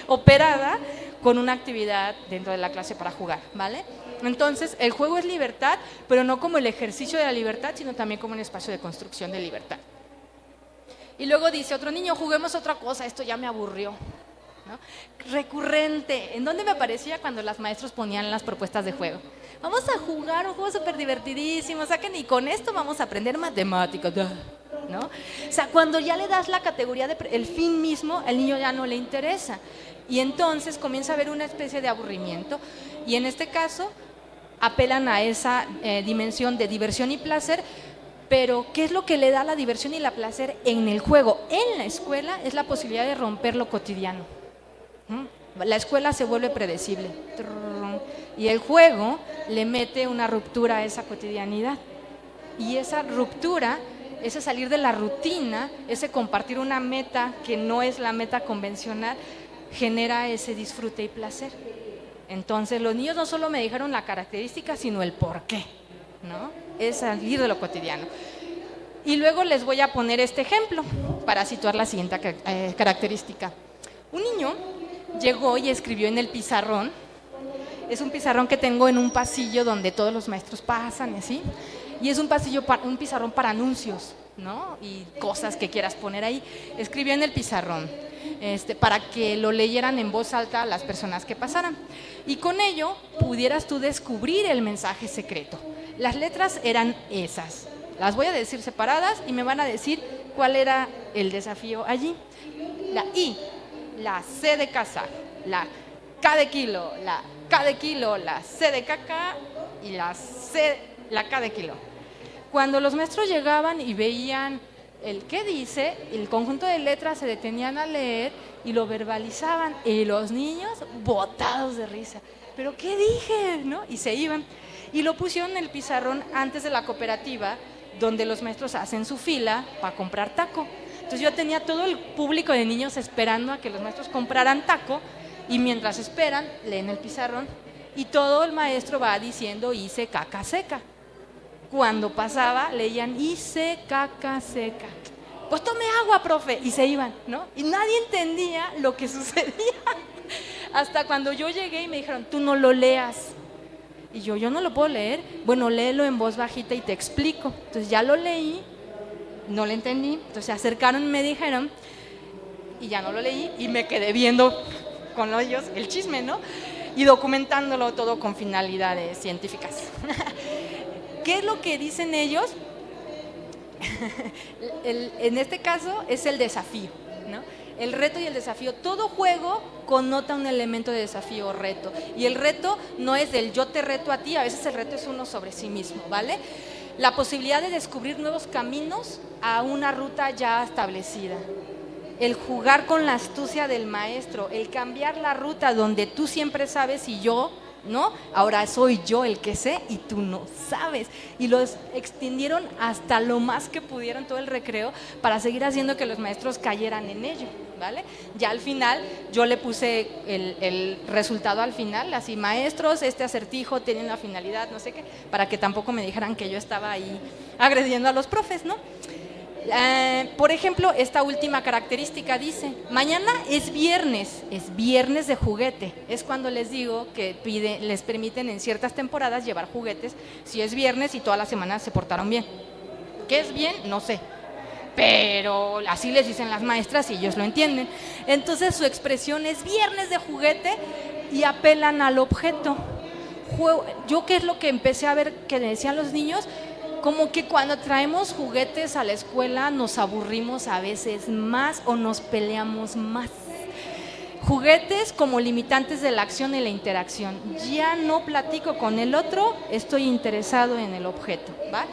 Operada con una actividad dentro de la clase para jugar, ¿vale? Entonces, el juego es libertad, pero no como el ejercicio de la libertad, sino también como un espacio de construcción de libertad. Y luego dice otro niño, juguemos otra cosa, esto ya me aburrió, ¿no? Recurrente, ¿en dónde me aparecía cuando las maestros ponían las propuestas de juego? Vamos a jugar un juego súper divertidísimo, saquen y con esto vamos a aprender matemáticas, ¿no? O sea, cuando ya le das la categoría de el fin mismo, al niño ya no le interesa. Y entonces comienza a haber una especie de aburrimiento. Y en este caso, apelan a esa dimensión de diversión y placer, pero ¿qué es lo que le da la diversión y la placer en el juego? En la escuela es la posibilidad de romper lo cotidiano. La escuela se vuelve predecible y el juego le mete una ruptura a esa cotidianidad. Y esa ruptura, ese salir de la rutina, ese compartir una meta que no es la meta convencional, genera ese disfrute y placer. Entonces los niños no solo me dijeron la característica, sino el por qué, ¿no? Es salir de lo cotidiano. Y luego les voy a poner este ejemplo para situar la siguiente característica. Un niño llegó y escribió en el pizarrón, es un pizarrón que tengo en un pasillo donde todos los maestros pasan y así, y es un pizarrón para anuncios, ¿no? Y cosas que quieras poner ahí. Escribió en el pizarrón para que lo leyeran en voz alta a las personas que pasaran. Y con ello pudieras tú descubrir el mensaje secreto. Las letras eran esas. Las voy a decir separadas y me van a decir cuál era el desafío allí. La I, la C de casa, la K de kilo, la K de kilo, la C de caca y la K de kilo. Cuando los maestros llegaban y veían el qué dice, el conjunto de letras se detenían a leer y lo verbalizaban y los niños botados de risa. ¿Pero qué dije? ¿No? Y se iban. Y lo pusieron en el pizarrón antes de la cooperativa, donde los maestros hacen su fila para comprar taco. Entonces yo tenía todo el público de niños esperando a que los maestros compraran taco y mientras esperan, leen el pizarrón y todo el maestro va diciendo hice caca seca. Cuando pasaba, leían hice caca seca. Pues tome agua, profe, y se iban, ¿no? Y nadie entendía lo que sucedía. Hasta cuando yo llegué y me dijeron, tú no lo leas. Y yo no lo puedo leer. Bueno, léelo en voz bajita y te explico. Entonces ya lo leí, no lo entendí. Entonces se acercaron y me dijeron, y ya no lo leí, y me quedé viendo con ellos el chisme, ¿no? Y documentándolo todo con finalidades científicas. ¿Qué es lo que dicen ellos? En este caso es el desafío, ¿no? El reto y el desafío. Todo juego connota un elemento de desafío o reto. Y el reto no es del yo te reto a ti, a veces el reto es uno sobre sí mismo, ¿vale? La posibilidad de descubrir nuevos caminos a una ruta ya establecida. El jugar con la astucia del maestro, el cambiar la ruta donde tú siempre sabes y yo, ¿no? Ahora soy yo el que sé y tú no sabes. Y los extendieron hasta lo más que pudieron todo el recreo para seguir haciendo que los maestros cayeran en ello, ¿vale? Ya al final yo le puse el resultado al final, así, maestros, este acertijo tiene una finalidad, no sé qué, para que tampoco me dijeran que yo estaba ahí agrediendo a los profes, ¿no? Por ejemplo, esta última característica dice, mañana es viernes de juguete. Es cuando les digo que les permiten en ciertas temporadas llevar juguetes si es viernes y todas las semanas se portaron bien. ¿Qué es bien? No sé. Pero así les dicen las maestras y ellos lo entienden. Entonces su expresión es viernes de juguete y apelan al objeto. Yo, ¿qué es lo que empecé a ver que decían los niños? Como que cuando traemos juguetes a la escuela nos aburrimos a veces más o nos peleamos más. Juguetes como limitantes de la acción y la interacción. Ya no platico con el otro, estoy interesado en el objeto, ¿va?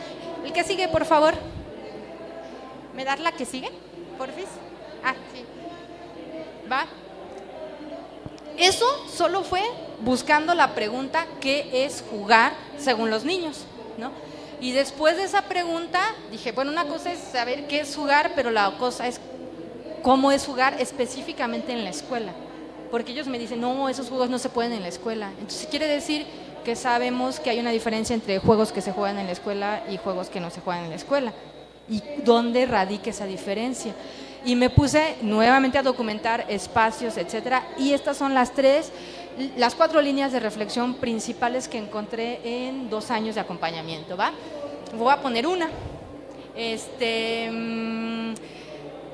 El que sigue, por favor. ¿Me das la que sigue, porfis? Ah, sí. ¿Va? Eso solo fue buscando la pregunta ¿qué es jugar según los niños? ¿No? Y después de esa pregunta dije, bueno, una cosa es saber qué es jugar, pero la cosa es cómo es jugar específicamente en la escuela. Porque ellos me dicen, no, esos juegos no se pueden en la escuela. Entonces quiere decir que sabemos que hay una diferencia entre juegos que se juegan en la escuela y juegos que no se juegan en la escuela. ¿Y dónde radica esa diferencia? Y me puse nuevamente a documentar espacios, etcétera. Y estas son las 4 líneas de reflexión principales que encontré en 2 años de acompañamiento, ¿va? Voy a poner una.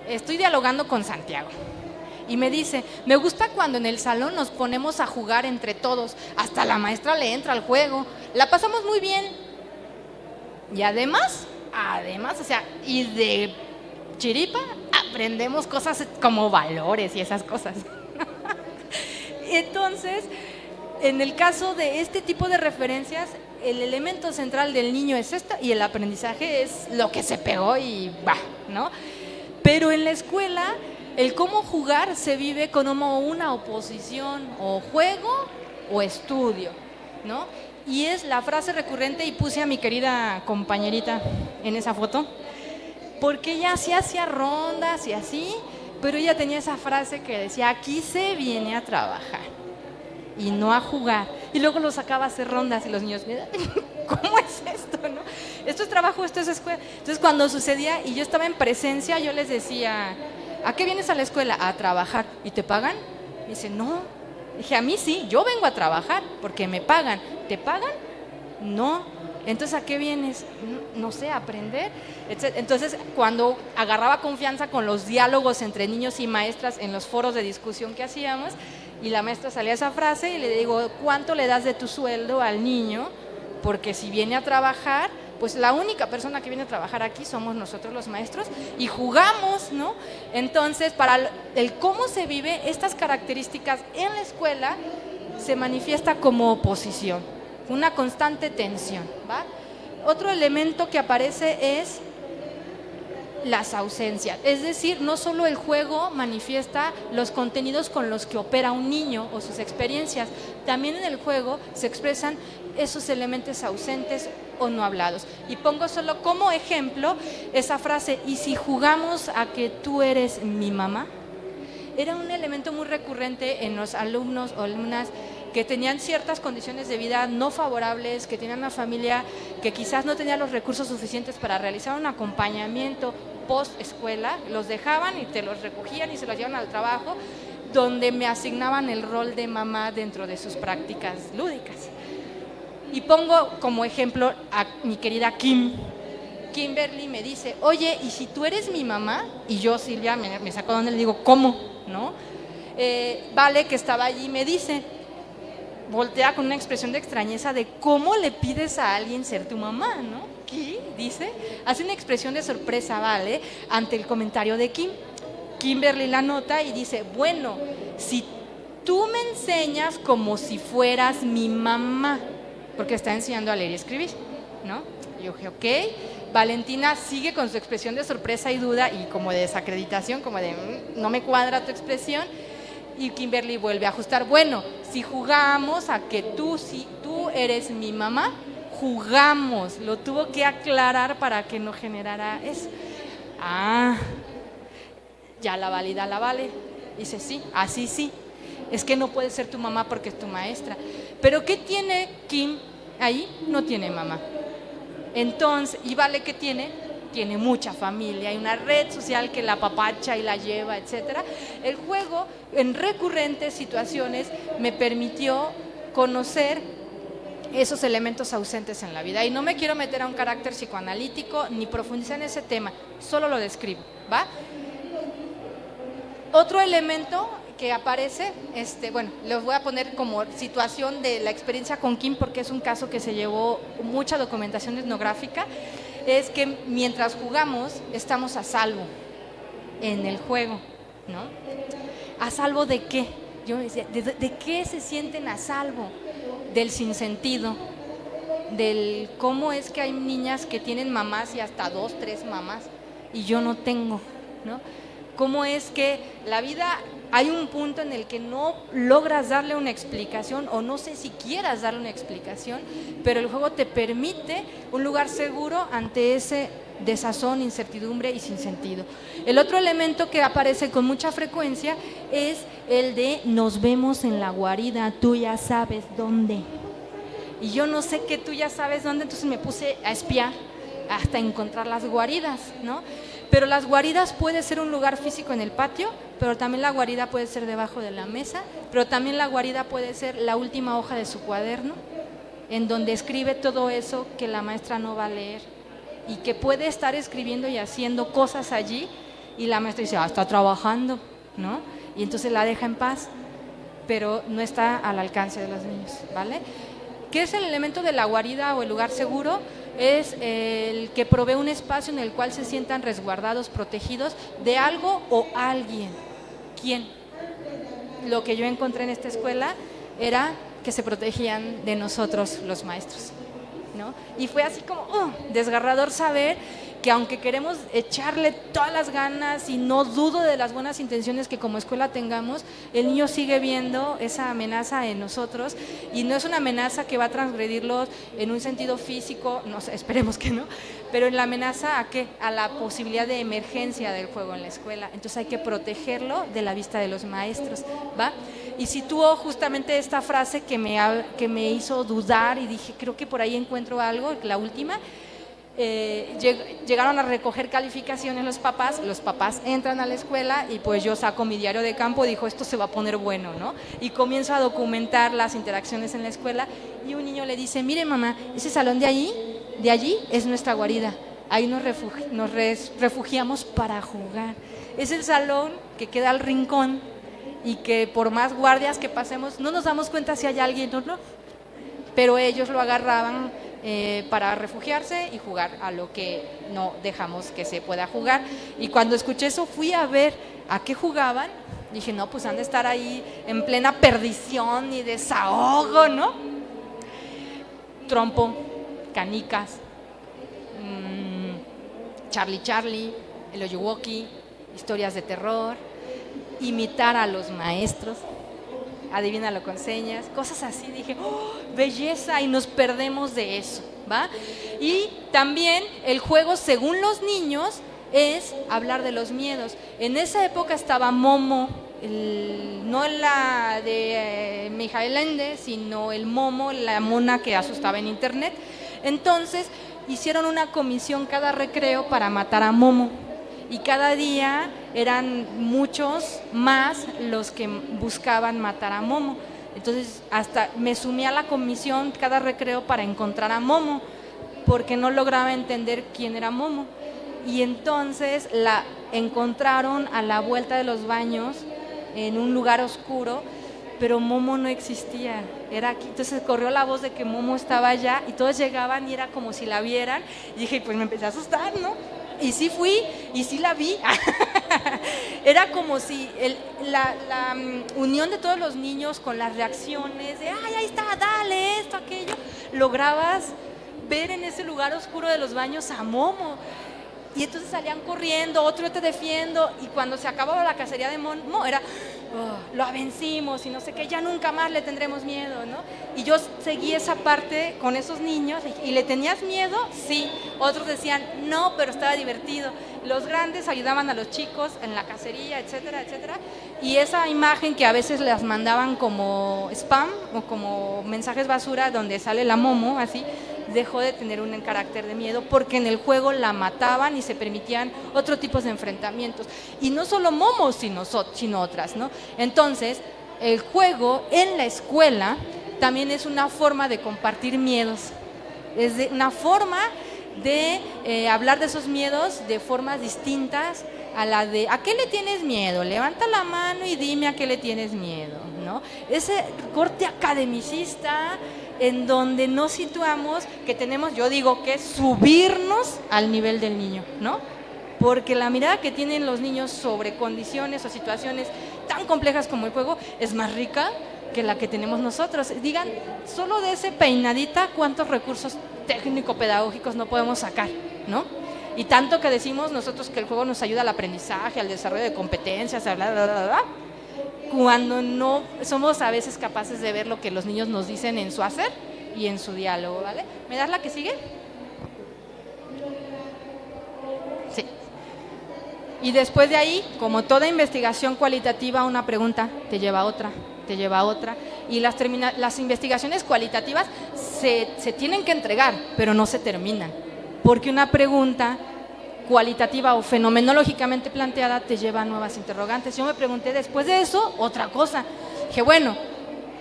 Estoy dialogando con Santiago y me dice, me gusta cuando en el salón nos ponemos a jugar entre todos, hasta la maestra le entra al juego, la pasamos muy bien y además, o sea, y de chiripa aprendemos cosas como valores y esas cosas. Entonces, en el caso de este tipo de referencias, el elemento central del niño es esta y el aprendizaje es lo que se pegó y va, ¿no? Pero en la escuela, el cómo jugar se vive como una oposición, o juego o estudio, ¿no? Y es la frase recurrente, y puse a mi querida compañerita en esa foto, porque ella sí hacía rondas y así, pero ella tenía esa frase que decía, aquí se viene a trabajar y no a jugar. Y luego lo sacaba a hacer rondas y los niños, ¿cómo es esto, no? Esto es trabajo, esto es escuela. Entonces cuando sucedía y yo estaba en presencia, yo les decía, ¿a qué vienes a la escuela? A trabajar. ¿Y te pagan? Y dice, no. Dije, a mí sí, yo vengo a trabajar porque me pagan. ¿Te pagan? No. Entonces, ¿a qué vienes? No sé, a aprender. Entonces, cuando agarraba confianza con los diálogos entre niños y maestras en los foros de discusión que hacíamos, y la maestra salía esa frase y le digo, ¿cuánto le das de tu sueldo al niño? Porque si viene a trabajar, pues la única persona que viene a trabajar aquí somos nosotros los maestros y jugamos, ¿no? Entonces, para el cómo se vive estas características en la escuela, se manifiesta como oposición, una constante tensión, ¿va? Otro elemento que aparece es las ausencias, es decir, no solo el juego manifiesta los contenidos con los que opera un niño o sus experiencias, también en el juego se expresan esos elementos ausentes o no hablados. Y pongo solo como ejemplo esa frase, ¿y si jugamos a que tú eres mi mamá? Era un elemento muy recurrente en los alumnos o alumnas que tenían ciertas condiciones de vida no favorables, que tenían una familia que quizás no tenía los recursos suficientes para realizar un acompañamiento post escuela, los dejaban y te los recogían y se los llevaban al trabajo, donde me asignaban el rol de mamá dentro de sus prácticas lúdicas. Y pongo como ejemplo a mi querida Kimberly me dice, oye, ¿y si tú eres mi mamá? Y yo, Silvia, me saco donde le digo, ¿cómo? ¿No? Vale, que estaba allí, me dice, voltea con una expresión de extrañeza de cómo le pides a alguien ser tu mamá, ¿no? ¿Qué? Dice, hace una expresión de sorpresa, Vale, ante el comentario de Kim. Kimberly la nota y dice, bueno, si tú me enseñas como si fueras mi mamá, porque está enseñando a leer y escribir, ¿no? Y yo dije, ok. Valentina sigue con su expresión de sorpresa y duda y como de desacreditación, como de no me cuadra tu expresión. Y Kimberly vuelve a ajustar, bueno, si jugamos a que si tú eres mi mamá, jugamos. Lo tuvo que aclarar para que no generara eso. Ya la válida la vale. Dice, sí, así sí. Es que no puede ser tu mamá porque es tu maestra. Pero ¿qué tiene Kim ahí? No tiene mamá. Entonces, ¿y Vale qué tiene? Tiene mucha familia, hay una red social que la apapacha y la lleva, etcétera. El juego, en recurrentes situaciones, me permitió conocer esos elementos ausentes en la vida. Y no me quiero meter a un carácter psicoanalítico ni profundizar en ese tema, solo lo describo, ¿va? Otro elemento que aparece, bueno, les voy a poner como situación de la experiencia con Kim porque es un caso que se llevó mucha documentación etnográfica, es que mientras jugamos estamos a salvo en el juego, ¿no? ¿A salvo de qué? Yo me decía, ¿de qué se sienten a salvo? Del sinsentido, del cómo es que hay niñas que tienen mamás y hasta 2, 3 mamás y yo no tengo, ¿no? Cómo es que la vida hay un punto en el que no logras darle una explicación o no sé si quieras darle una explicación, pero el juego te permite un lugar seguro ante ese desazón, incertidumbre y sinsentido. El otro elemento que aparece con mucha frecuencia es el de nos vemos en la guarida, tú ya sabes dónde. Y yo no sé que tú ya sabes dónde, entonces me puse a espiar hasta encontrar las guaridas, ¿no? Pero las guaridas puede ser un lugar físico en el patio, pero también la guarida puede ser debajo de la mesa, pero también la guarida puede ser la última hoja de su cuaderno, en donde escribe todo eso que la maestra no va a leer y que puede estar escribiendo y haciendo cosas allí y la maestra dice, está trabajando, ¿no? Y entonces la deja en paz, pero no está al alcance de los niños, ¿vale? ¿Qué es el elemento de la guarida o el lugar seguro? Es el que provee un espacio en el cual se sientan resguardados, protegidos de algo o alguien. ¿Quién? Lo que yo encontré en esta escuela era que se protegían de nosotros los maestros, ¿no? Y fue así como desgarrador saber que aunque queremos echarle todas las ganas y no dudo de las buenas intenciones que como escuela tengamos, el niño sigue viendo esa amenaza en nosotros y no es una amenaza que va a transgredirlos en un sentido físico, no sé, esperemos que no, pero en la amenaza ¿a qué? A la posibilidad de emergencia del juego en la escuela. Entonces hay que protegerlo de la vista de los maestros, ¿va? Y situó justamente esta frase que me hizo dudar y dije, creo que por ahí encuentro algo, la última. Llegaron a recoger calificaciones los papás entran a la escuela y pues yo saco mi diario de campo y dijo, esto se va a poner bueno, ¿no? Y comienzo a documentar las interacciones en la escuela y un niño le dice, mire mamá, ese salón de allí es nuestra guarida, ahí nos refugiamos para jugar, es el salón que queda al rincón y que por más guardias que pasemos no nos damos cuenta si hay alguien o no, pero ellos lo agarraban para refugiarse y jugar a lo que no dejamos que se pueda jugar. Y cuando escuché eso fui a ver a qué jugaban, dije, no, pues han de estar ahí en plena perdición y desahogo, ¿no? Trompo, canicas, Charlie, el Oyuwoki, historias de terror, imitar a los maestros, adivínalo con señas, cosas así. Dije, belleza, y nos perdemos de eso, ¿va? Y también el juego, según los niños, es hablar de los miedos. En esa época estaba Momo, no la de Mijael Ende, sino el Momo, la mona que asustaba en internet. Entonces hicieron una comisión cada recreo para matar a Momo. Y cada día eran muchos más los que buscaban matar a Momo. Entonces hasta me sumí a la comisión cada recreo para encontrar a Momo, porque no lograba entender quién era Momo. Y entonces la encontraron a la vuelta de los baños en un lugar oscuro, pero Momo no existía, era aquí. Entonces corrió la voz de que Momo estaba allá y todos llegaban y era como si la vieran. Y dije, pues me empecé a asustar, ¿no? Y sí fui, y sí la vi, Era como si la unión de todos los niños con las reacciones de, ay, ahí está, dale, esto, aquello, lograbas ver en ese lugar oscuro de los baños a Momo. Y entonces salían corriendo, otro te defiendo, y cuando se acababa la cacería de Momo era, oh, lo vencimos y no sé qué, ya nunca más le tendremos miedo, ¿no? Y yo seguí esa parte con esos niños, y ¿le tenías miedo? Sí. Otros decían, no, pero estaba divertido. Los grandes ayudaban a los chicos en la cacería, etcétera, etcétera. Y esa imagen que a veces las mandaban como spam o como mensajes basura donde sale la Momo, así, dejó de tener un carácter de miedo porque en el juego la mataban y se permitían otro tipo de enfrentamientos. Y no solo Momo, sino otras, ¿no? Entonces, el juego en la escuela también es una forma de compartir miedos. Es una forma de hablar de esos miedos de formas distintas a la de ¿a qué le tienes miedo? Levanta la mano y dime a qué le tienes miedo, ¿no? Ese corte academicista en donde nos situamos que tenemos, yo digo, que subirnos al nivel del niño, ¿no? Porque la mirada que tienen los niños sobre condiciones o situaciones tan complejas como el juego es más rica que la que tenemos nosotros. Digan, solo de ese peinadita, ¿cuántos recursos técnico-pedagógicos no podemos sacar, ¿no? Y tanto que decimos nosotros que el juego nos ayuda al aprendizaje, al desarrollo de competencias, a bla, bla, bla, bla, cuando no somos a veces capaces de ver lo que los niños nos dicen en su hacer y en su diálogo, ¿vale? ¿Me das la que sigue? Sí. Y después de ahí, como toda investigación cualitativa, una pregunta te lleva a otra, te lleva a otra. Y las investigaciones cualitativas se tienen que entregar, pero no se terminan. Porque una pregunta cualitativa o fenomenológicamente planteada te lleva a nuevas interrogantes. Yo me pregunté después de eso otra cosa. Dije, bueno,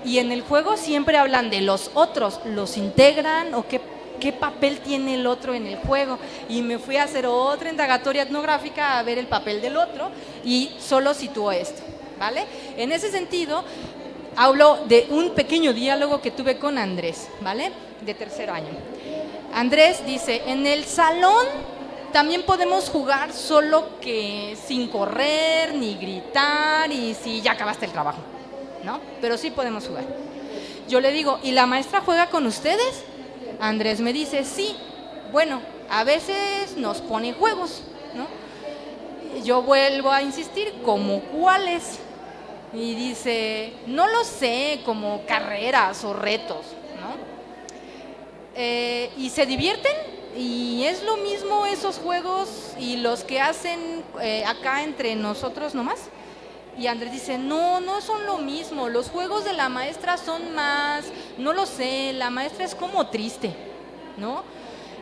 y en el juego siempre hablan de los otros, ¿los integran o qué papel tiene el otro en el juego? Y me fui a hacer otra indagatoria etnográfica a ver el papel del otro y solo situó esto, ¿vale? En ese sentido, hablo de un pequeño diálogo que tuve con Andrés, ¿vale? De tercer año. Andrés dice, en el salón también podemos jugar, solo que sin correr ni gritar y si ya acabaste el trabajo, ¿no? Pero sí podemos jugar. Yo le digo, ¿y la maestra juega con ustedes? Andrés me dice, sí, bueno, a veces nos pone juegos, ¿no? Yo vuelvo a insistir, ¿como cuáles? Y dice, no lo sé, como carreras o retos, ¿no? ¿Y se divierten? Y es lo mismo esos juegos y los que hacen acá entre nosotros nomás. Y Andrés dice, no son lo mismo, los juegos de la maestra son más, no lo sé, la maestra es como triste, ¿no?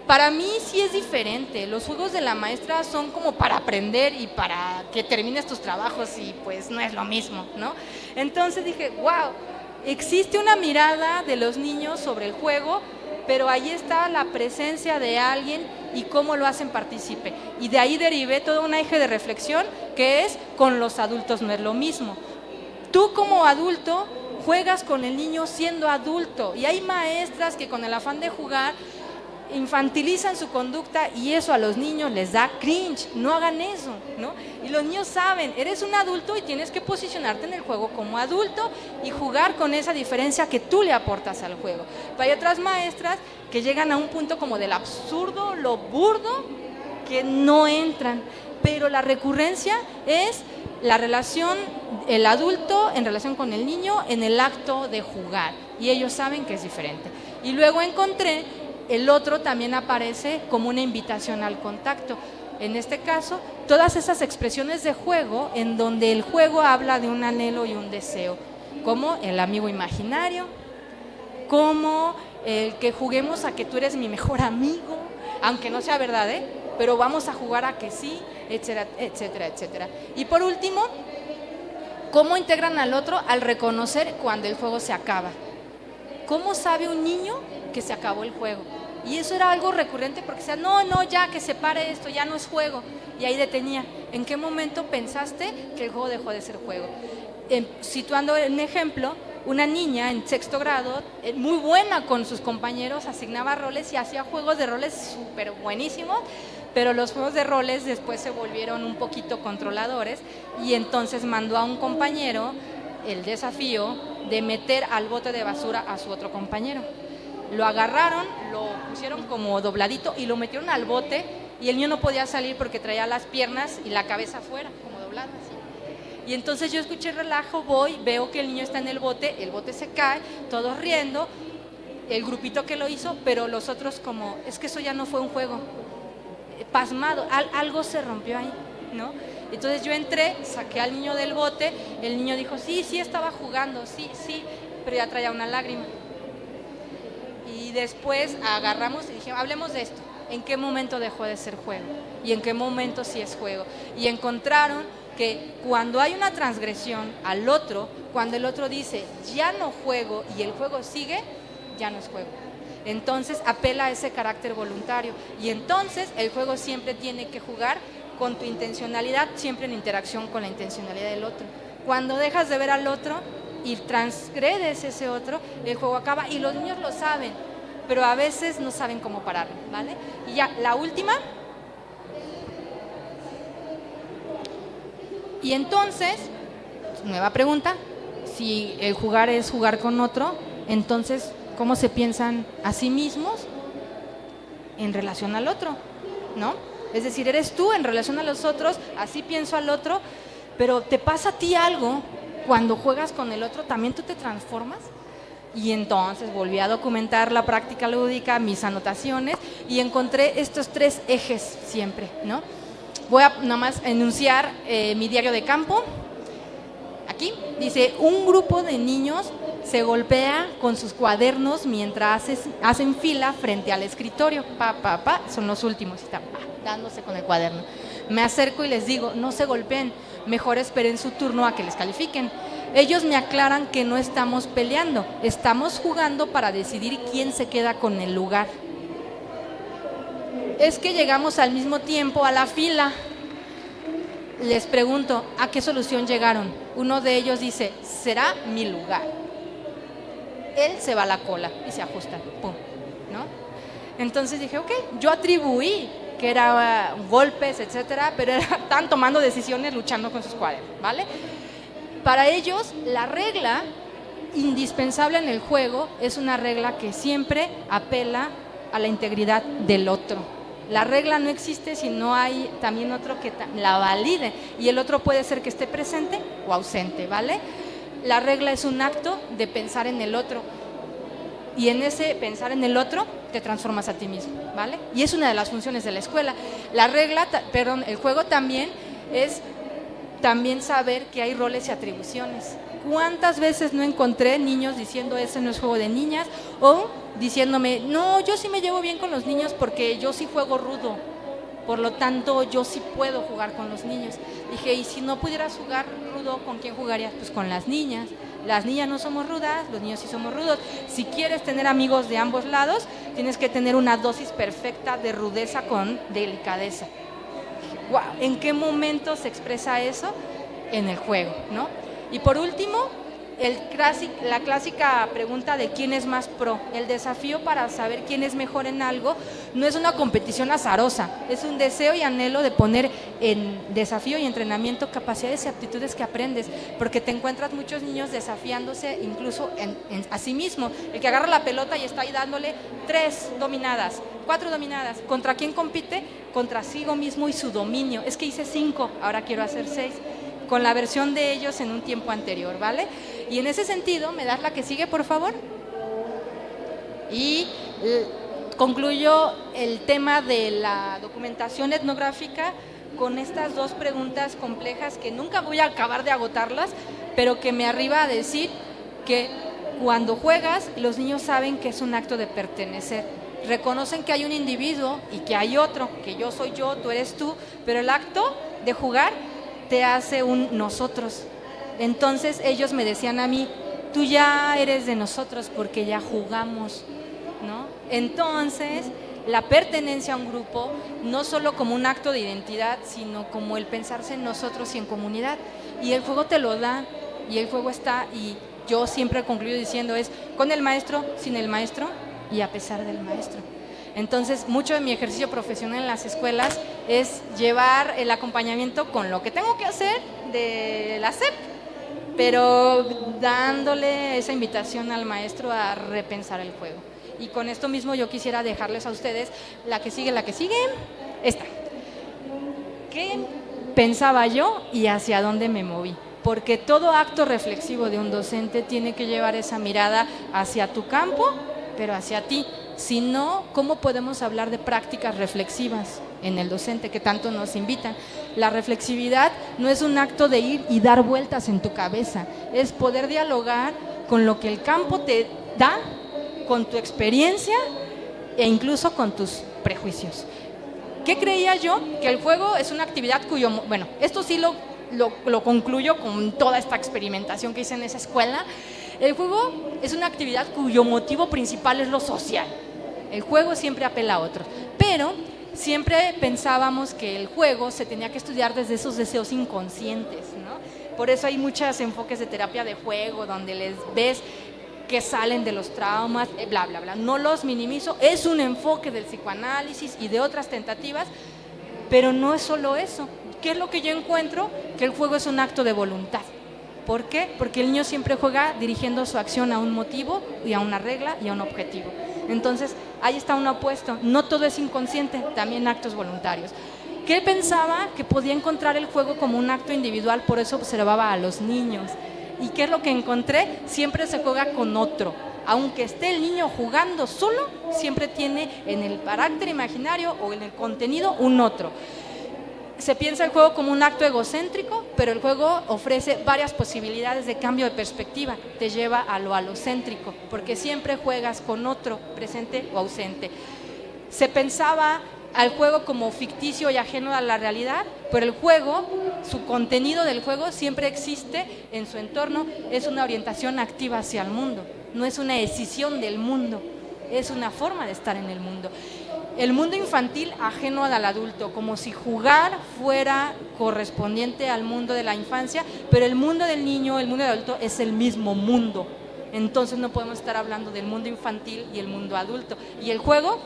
Para mí sí es diferente, los juegos de la maestra son como para aprender y para que termines tus trabajos y pues no es lo mismo, ¿no? Entonces dije, wow, existe una mirada de los niños sobre el juego, pero ahí está la presencia de alguien y cómo lo hacen partícipe. Y de ahí derivé todo un eje de reflexión que es con los adultos no es lo mismo. Tú como adulto juegas con el niño siendo adulto y hay maestras que con el afán de jugar infantilizan su conducta y eso a los niños les da cringe, no hagan eso, ¿no? Y los niños saben, eres un adulto y tienes que posicionarte en el juego como adulto y jugar con esa diferencia que tú le aportas al juego. Pero hay otras maestras que llegan a un punto como del absurdo, lo burdo, que no entran, pero la recurrencia es la relación, el adulto en relación con el niño en el acto de jugar y ellos saben que es diferente. Y luego encontré el otro también aparece como una invitación al contacto. En este caso, todas esas expresiones de juego en donde el juego habla de un anhelo y un deseo, como el amigo imaginario, como el que juguemos a que tú eres mi mejor amigo, aunque no sea verdad, pero vamos a jugar a que sí, etcétera, etcétera, etcétera. Y por último, ¿cómo integran al otro al reconocer cuando el juego se acaba? ¿Cómo sabe un niño que se acabó el juego? Y eso era algo recurrente porque decía, no, ya que se pare esto, ya no es juego. Y ahí detenía. ¿En qué momento pensaste que el juego dejó de ser juego? Situando un ejemplo, una niña en sexto grado, muy buena con sus compañeros, asignaba roles y hacía juegos de roles súper buenísimos, pero los juegos de roles después se volvieron un poquito controladores y entonces mandó a un compañero el desafío de meter al bote de basura a su otro compañero. Lo agarraron, lo pusieron como dobladito y lo metieron al bote y el niño no podía salir porque traía las piernas y la cabeza afuera, como doblada así. Y entonces yo escuché el relajo, voy, veo que el niño está en el bote se cae, todos riendo, el grupito que lo hizo, pero los otros como, es que eso ya no fue un juego, pasmado, algo se rompió ahí, ¿no? Entonces yo entré, saqué al niño del bote, el niño dijo, sí, estaba jugando, sí, pero ya traía una lágrima. Y después agarramos y dijimos, hablemos de esto, ¿en qué momento dejó de ser juego? ¿Y en qué momento sí es juego? Y encontraron que cuando hay una transgresión al otro, cuando el otro dice, ya no juego y el juego sigue, ya no es juego. Entonces apela a ese carácter voluntario y entonces el juego siempre tiene que jugar con tu intencionalidad, siempre en interacción con la intencionalidad del otro. Cuando dejas de ver al otro y transgredes ese otro, el juego acaba y los niños lo saben, pero a veces no saben cómo pararlo, ¿vale? Y ya, la última. Y entonces, nueva pregunta, si el jugar es jugar con otro, entonces, ¿cómo se piensan a sí mismos en relación al otro? ¿No? Es decir, eres tú en relación a los otros, así pienso al otro, pero ¿te pasa a ti algo cuando juegas con el otro? ¿También tú te transformas? Y entonces volví a documentar la práctica lúdica, mis anotaciones, y encontré estos 3 ejes siempre, ¿no? Voy a nomás enunciar mi diario de campo. Aquí dice, un grupo de niños se golpea con sus cuadernos mientras hacen fila frente al escritorio. Son los últimos, y están dándose con el cuaderno. Me acerco y les digo, no se golpeen, mejor esperen su turno a que les califiquen. Ellos me aclaran que no estamos peleando, estamos jugando para decidir quién se queda con el lugar. Es que llegamos al mismo tiempo a la fila. Les pregunto, ¿a qué solución llegaron? Uno de ellos dice, será mi lugar. Él se va a la cola y se ajusta, pum, ¿no? Entonces dije, ok, yo atribuí que era golpes, etcétera, pero estaban tomando decisiones luchando con sus cuadernos, ¿vale? Para ellos, la regla indispensable en el juego es una regla que siempre apela a la integridad del otro. La regla no existe si no hay también otro que la valide, y el otro puede ser que esté presente o ausente, ¿vale? La regla es un acto de pensar en el otro, y en ese pensar en el otro te transformas a ti mismo, ¿vale? Y es una de las funciones de la escuela. La regla, el juego también es saber que hay roles y atribuciones. ¿Cuántas veces no encontré niños diciendo ese no es juego de niñas? O diciéndome, no, yo sí me llevo bien con los niños porque yo sí juego rudo, por lo tanto yo sí puedo jugar con los niños. Dije, y si no pudieras jugar rudo, ¿con quién jugarías? Pues con las niñas. Las niñas no somos rudas, los niños sí somos rudos. Si quieres tener amigos de ambos lados, tienes que tener una dosis perfecta de rudeza con delicadeza. Dije, wow, ¿en qué momento se expresa eso? En el juego, ¿no? Y por último, la clásica pregunta de quién es más pro. El desafío para saber quién es mejor en algo no es una competición azarosa, es un deseo y anhelo de poner en desafío y entrenamiento capacidades y aptitudes que aprendes, porque te encuentras muchos niños desafiándose incluso a sí mismo. El que agarra la pelota y está ahí dándole 3 dominadas, 4 dominadas. ¿Contra quién compite? Contra sí mismo y su dominio. Es que hice 5, ahora quiero hacer 6. Con la versión de ellos en un tiempo anterior, ¿vale? Y en ese sentido, ¿me das la que sigue, por favor? Y concluyo el tema de la documentación etnográfica con estas 2 preguntas complejas que nunca voy a acabar de agotarlas, pero que me arriba a decir que cuando juegas, los niños saben que es un acto de pertenecer. Reconocen que hay un individuo y que hay otro, que yo soy yo, tú eres tú, pero el acto de jugar te hace un nosotros. Entonces ellos me decían a mí, tú ya eres de nosotros porque ya jugamos, ¿no? Entonces la pertenencia a un grupo, no solo como un acto de identidad, sino como el pensarse en nosotros y en comunidad. Y el juego te lo da, y el juego está, y yo siempre he concluido diciendo es con el maestro, sin el maestro y a pesar del maestro. Entonces, mucho de mi ejercicio profesional en las escuelas es llevar el acompañamiento con lo que tengo que hacer de la SEP, pero dándole esa invitación al maestro a repensar el juego. Y con esto mismo yo quisiera dejarles a ustedes la que sigue, esta. ¿Qué pensaba yo y hacia dónde me moví? Porque todo acto reflexivo de un docente tiene que llevar esa mirada hacia tu campo, pero hacia ti. Si no, ¿cómo podemos hablar de prácticas reflexivas en el docente que tanto nos invitan? La reflexividad no es un acto de ir y dar vueltas en tu cabeza, es poder dialogar con lo que el campo te da, con tu experiencia e incluso con tus prejuicios. ¿Qué creía yo? Que el juego es una actividad cuyo, bueno, esto sí lo concluyo con toda esta experimentación que hice en esa escuela. El juego es una actividad cuyo motivo principal es lo social. El juego siempre apela a otros, pero siempre pensábamos que el juego se tenía que estudiar desde esos deseos inconscientes, ¿no? Por eso hay muchos enfoques de terapia de juego donde les ves que salen de los traumas, bla, bla, bla. No los minimizo, es un enfoque del psicoanálisis y de otras tentativas, pero no es solo eso. ¿Qué es lo que yo encuentro? Que el juego es un acto de voluntad. ¿Por qué? Porque el niño siempre juega dirigiendo su acción a un motivo y a una regla y a un objetivo. Entonces, ahí está un opuesto. No todo es inconsciente, también actos voluntarios. ¿Qué pensaba? Que podía encontrar el juego como un acto individual, por eso observaba a los niños. ¿Y qué es lo que encontré? Siempre se juega con otro. Aunque esté el niño jugando solo, siempre tiene en el carácter imaginario o en el contenido un otro. Se piensa el juego como un acto egocéntrico, pero el juego ofrece varias posibilidades de cambio de perspectiva. Te lleva a lo alocéntrico, porque siempre juegas con otro, presente o ausente. Se pensaba al juego como ficticio y ajeno a la realidad, pero el juego, su contenido del juego siempre existe en su entorno, es una orientación activa hacia el mundo, no es una decisión del mundo, es una forma de estar en el mundo. El mundo infantil ajeno al adulto, como si jugar fuera correspondiente al mundo de la infancia, pero el mundo del niño, el mundo del adulto es el mismo mundo. Entonces no podemos estar hablando del mundo infantil y el mundo adulto. Y el juego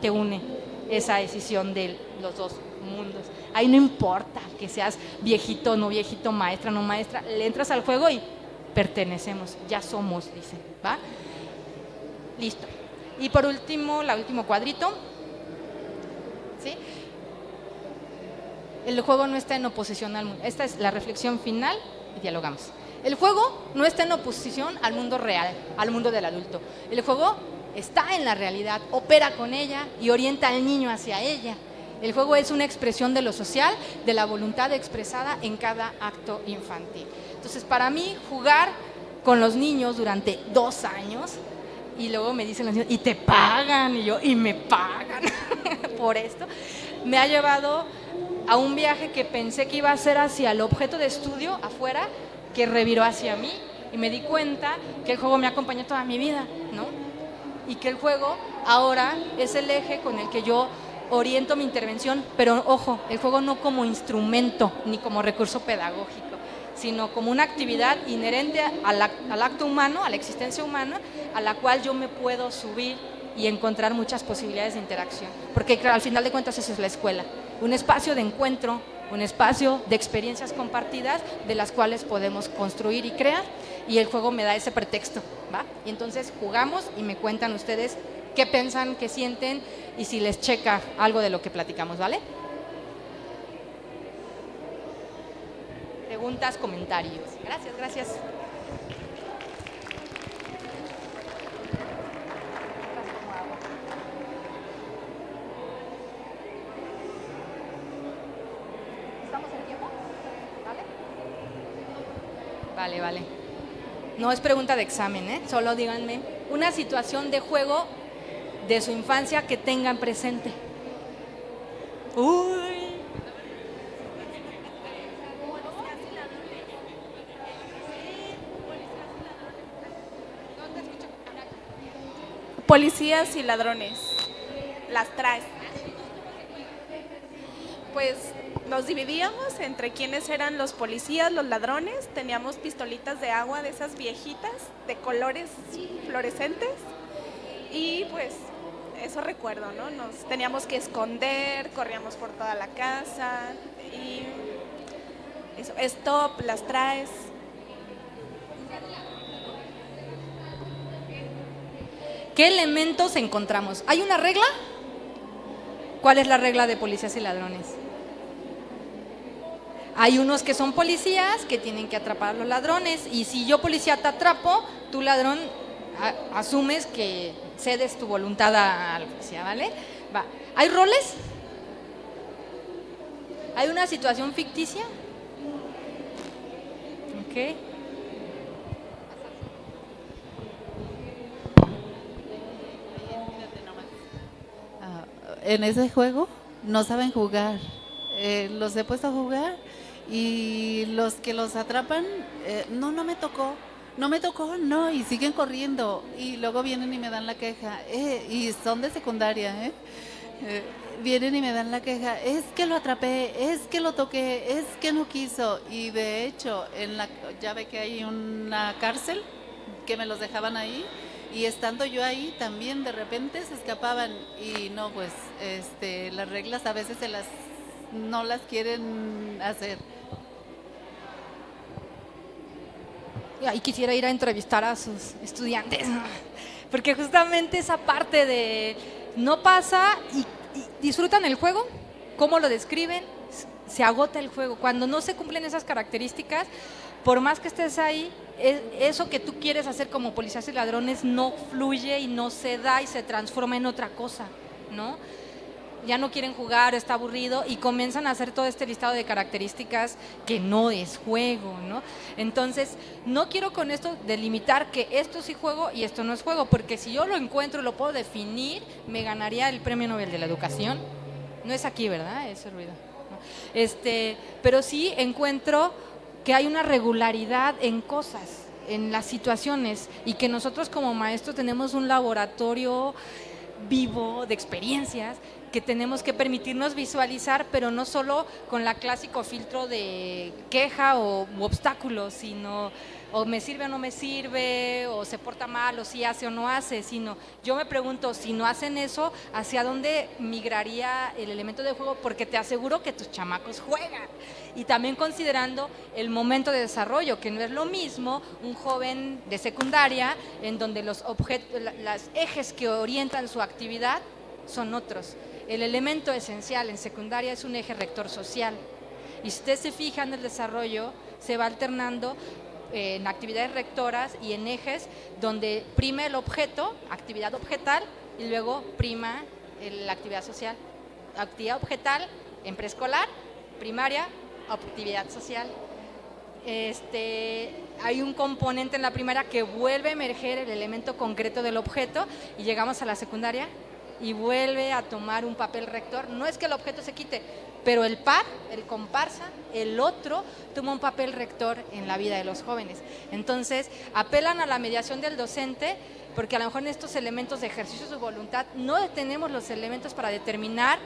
te une esa decisión de los dos mundos. Ahí no importa que seas viejito, no viejito, maestra, no maestra, le entras al juego y pertenecemos, ya somos, dicen, ¿va? Listo. Y por último, el último cuadrito, ¿sí? El juego no está en oposición al mundo. Esta es la reflexión final y dialogamos. El juego no está en oposición al mundo real, al mundo del adulto. El juego está en la realidad, opera con ella y orienta al niño hacia ella. El juego es una expresión de lo social, de la voluntad expresada en cada acto infantil. Entonces, para mí, jugar con los niños durante 2 años, y luego me dicen los niños, y te pagan, y yo, y me pagan por esto, me ha llevado a un viaje que pensé que iba a ser hacia el objeto de estudio afuera, que reviró hacia mí, y me di cuenta que el juego me acompañó toda mi vida, ¿no? Y que el juego ahora es el eje con el que yo oriento mi intervención, pero ojo, el juego no como instrumento ni como recurso pedagógico, sino como una actividad inherente al acto humano, a la existencia humana, a la cual yo me puedo subir y encontrar muchas posibilidades de interacción. Porque al final de cuentas eso es la escuela, un espacio de encuentro, un espacio de experiencias compartidas de las cuales podemos construir y crear, y el juego me da ese pretexto, ¿va? Y entonces jugamos y me cuentan ustedes qué piensan, qué sienten y si les checa algo de lo que platicamos, ¿vale? Preguntas, comentarios. Gracias, gracias. ¿Estamos en tiempo? ¿Vale? Vale. No es pregunta de examen, ¿eh? Solo díganme una situación de juego de su infancia que tengan presente. Uy. Policías y ladrones. Las traes. Pues nos dividíamos entre quienes eran los policías, los ladrones, teníamos pistolitas de agua de esas viejitas, de colores fluorescentes, y pues eso recuerdo, ¿no? Nos teníamos que esconder, corríamos por toda la casa, y eso, stop, las traes. ¿Qué elementos encontramos? ¿Hay una regla? ¿Cuál es la regla de policías y ladrones? Hay unos que son policías que tienen que atrapar a los ladrones, y si yo policía te atrapo, tú ladrón asumes que cedes tu voluntad a la policía, ¿vale? Va. ¿Hay roles? ¿Hay una situación ficticia? Ok. En ese juego no saben jugar. Los he puesto a jugar y los que los atrapan, no me tocó. No me tocó, no, y siguen corriendo. Y luego vienen y me dan la queja. Y son de secundaria, ¿eh? Vienen y me dan la queja. Es que lo atrapé, es que lo toqué, es que no quiso. Y de hecho, ya ve que hay una cárcel que me los dejaban ahí. Y estando yo ahí también de repente se escapaban y no, pues las reglas a veces no las quieren hacer. Y quisiera ir a entrevistar a sus estudiantes, porque justamente esa parte de no pasa y disfrutan el juego, cómo lo describen, se agota el juego. Cuando no se cumplen esas características, por más que estés ahí, eso que tú quieres hacer como policías y ladrones no fluye y no se da y se transforma en otra cosa, ¿no? Ya no quieren jugar, está aburrido y comienzan a hacer todo este listado de características que no es juego, ¿no? Entonces, no quiero con esto delimitar que esto sí juego y esto no es juego, porque si yo lo encuentro y lo puedo definir, me ganaría el Premio Nobel de la Educación. No es aquí, ¿verdad? Ese ruido, ¿no? Pero sí encuentro que hay una regularidad en cosas, en las situaciones, y que nosotros como maestros tenemos un laboratorio vivo de experiencias que tenemos que permitirnos visualizar, pero no solo con la clásico filtro de queja u obstáculo, sino o me sirve o no me sirve, o se porta mal, o si hace o no hace, sino yo me pregunto, si no hacen eso, ¿hacia dónde migraría el elemento de juego? Porque te aseguro que tus chamacos juegan. Y también considerando el momento de desarrollo, que no es lo mismo un joven de secundaria, en donde los ejes que orientan su actividad son otros. El elemento esencial en secundaria es un eje rector social. Y si usted se fija en el desarrollo, se va alternando en actividades rectoras y en ejes donde prima el objeto, actividad objetal, y luego prima la actividad social. Actividad objetal en preescolar, primaria, actividad social. Hay un componente en la primaria que vuelve a emerger el elemento concreto del objeto y llegamos a la secundaria y vuelve a tomar un papel rector. No es que el objeto se quite, pero el par, el comparsa, el otro, toma un papel rector en la vida de los jóvenes. Entonces, apelan a la mediación del docente, porque a lo mejor en estos elementos de ejercicio de su voluntad no tenemos los elementos para determinar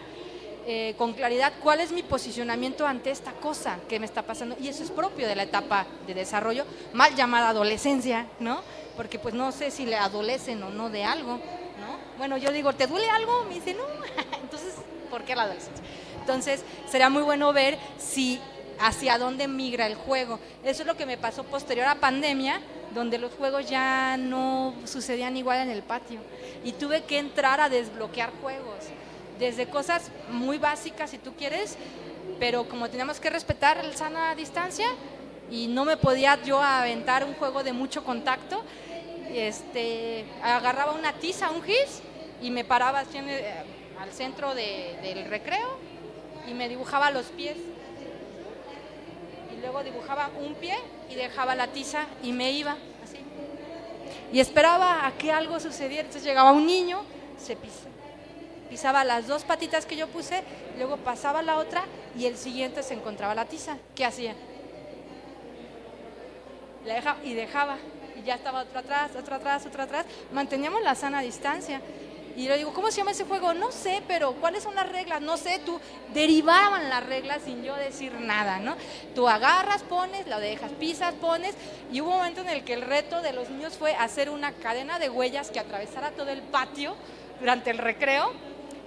con claridad cuál es mi posicionamiento ante esta cosa que me está pasando, y eso es propio de la etapa de desarrollo, mal llamada adolescencia, ¿no? Porque pues no sé si le adolecen o no de algo, ¿no? Bueno, yo digo, ¿te duele algo? Me dice, no. Entonces, ¿por qué la adolescencia? Entonces, sería muy bueno ver si hacia dónde migra el juego. Eso es lo que me pasó posterior a pandemia, donde los juegos ya no sucedían igual en el patio y tuve que entrar a desbloquear juegos, desde cosas muy básicas si tú quieres, pero como teníamos que respetar la sana distancia y no me podía yo aventar un juego de mucho contacto, agarraba una tiza, un gis, y me paraba así al centro del recreo y me dibujaba los pies. Y luego dibujaba un pie y dejaba la tiza y me iba así. Y esperaba a que algo sucediera. Entonces llegaba un niño, se pisaba las dos patitas que yo puse, luego pasaba la otra y el siguiente se encontraba la tiza. ¿Qué hacía? La dejaba y ya estaba otro atrás, otro atrás, otro atrás. Manteníamos la sana distancia Y le digo, ¿cómo se llama ese juego? No sé, pero ¿cuáles son las reglas? No sé, tú derivaban las reglas sin yo decir nada, ¿no? Tú agarras, pones, lo dejas, pisas, pones, y hubo un momento en el que el reto de los niños fue hacer una cadena de huellas que atravesara todo el patio durante el recreo,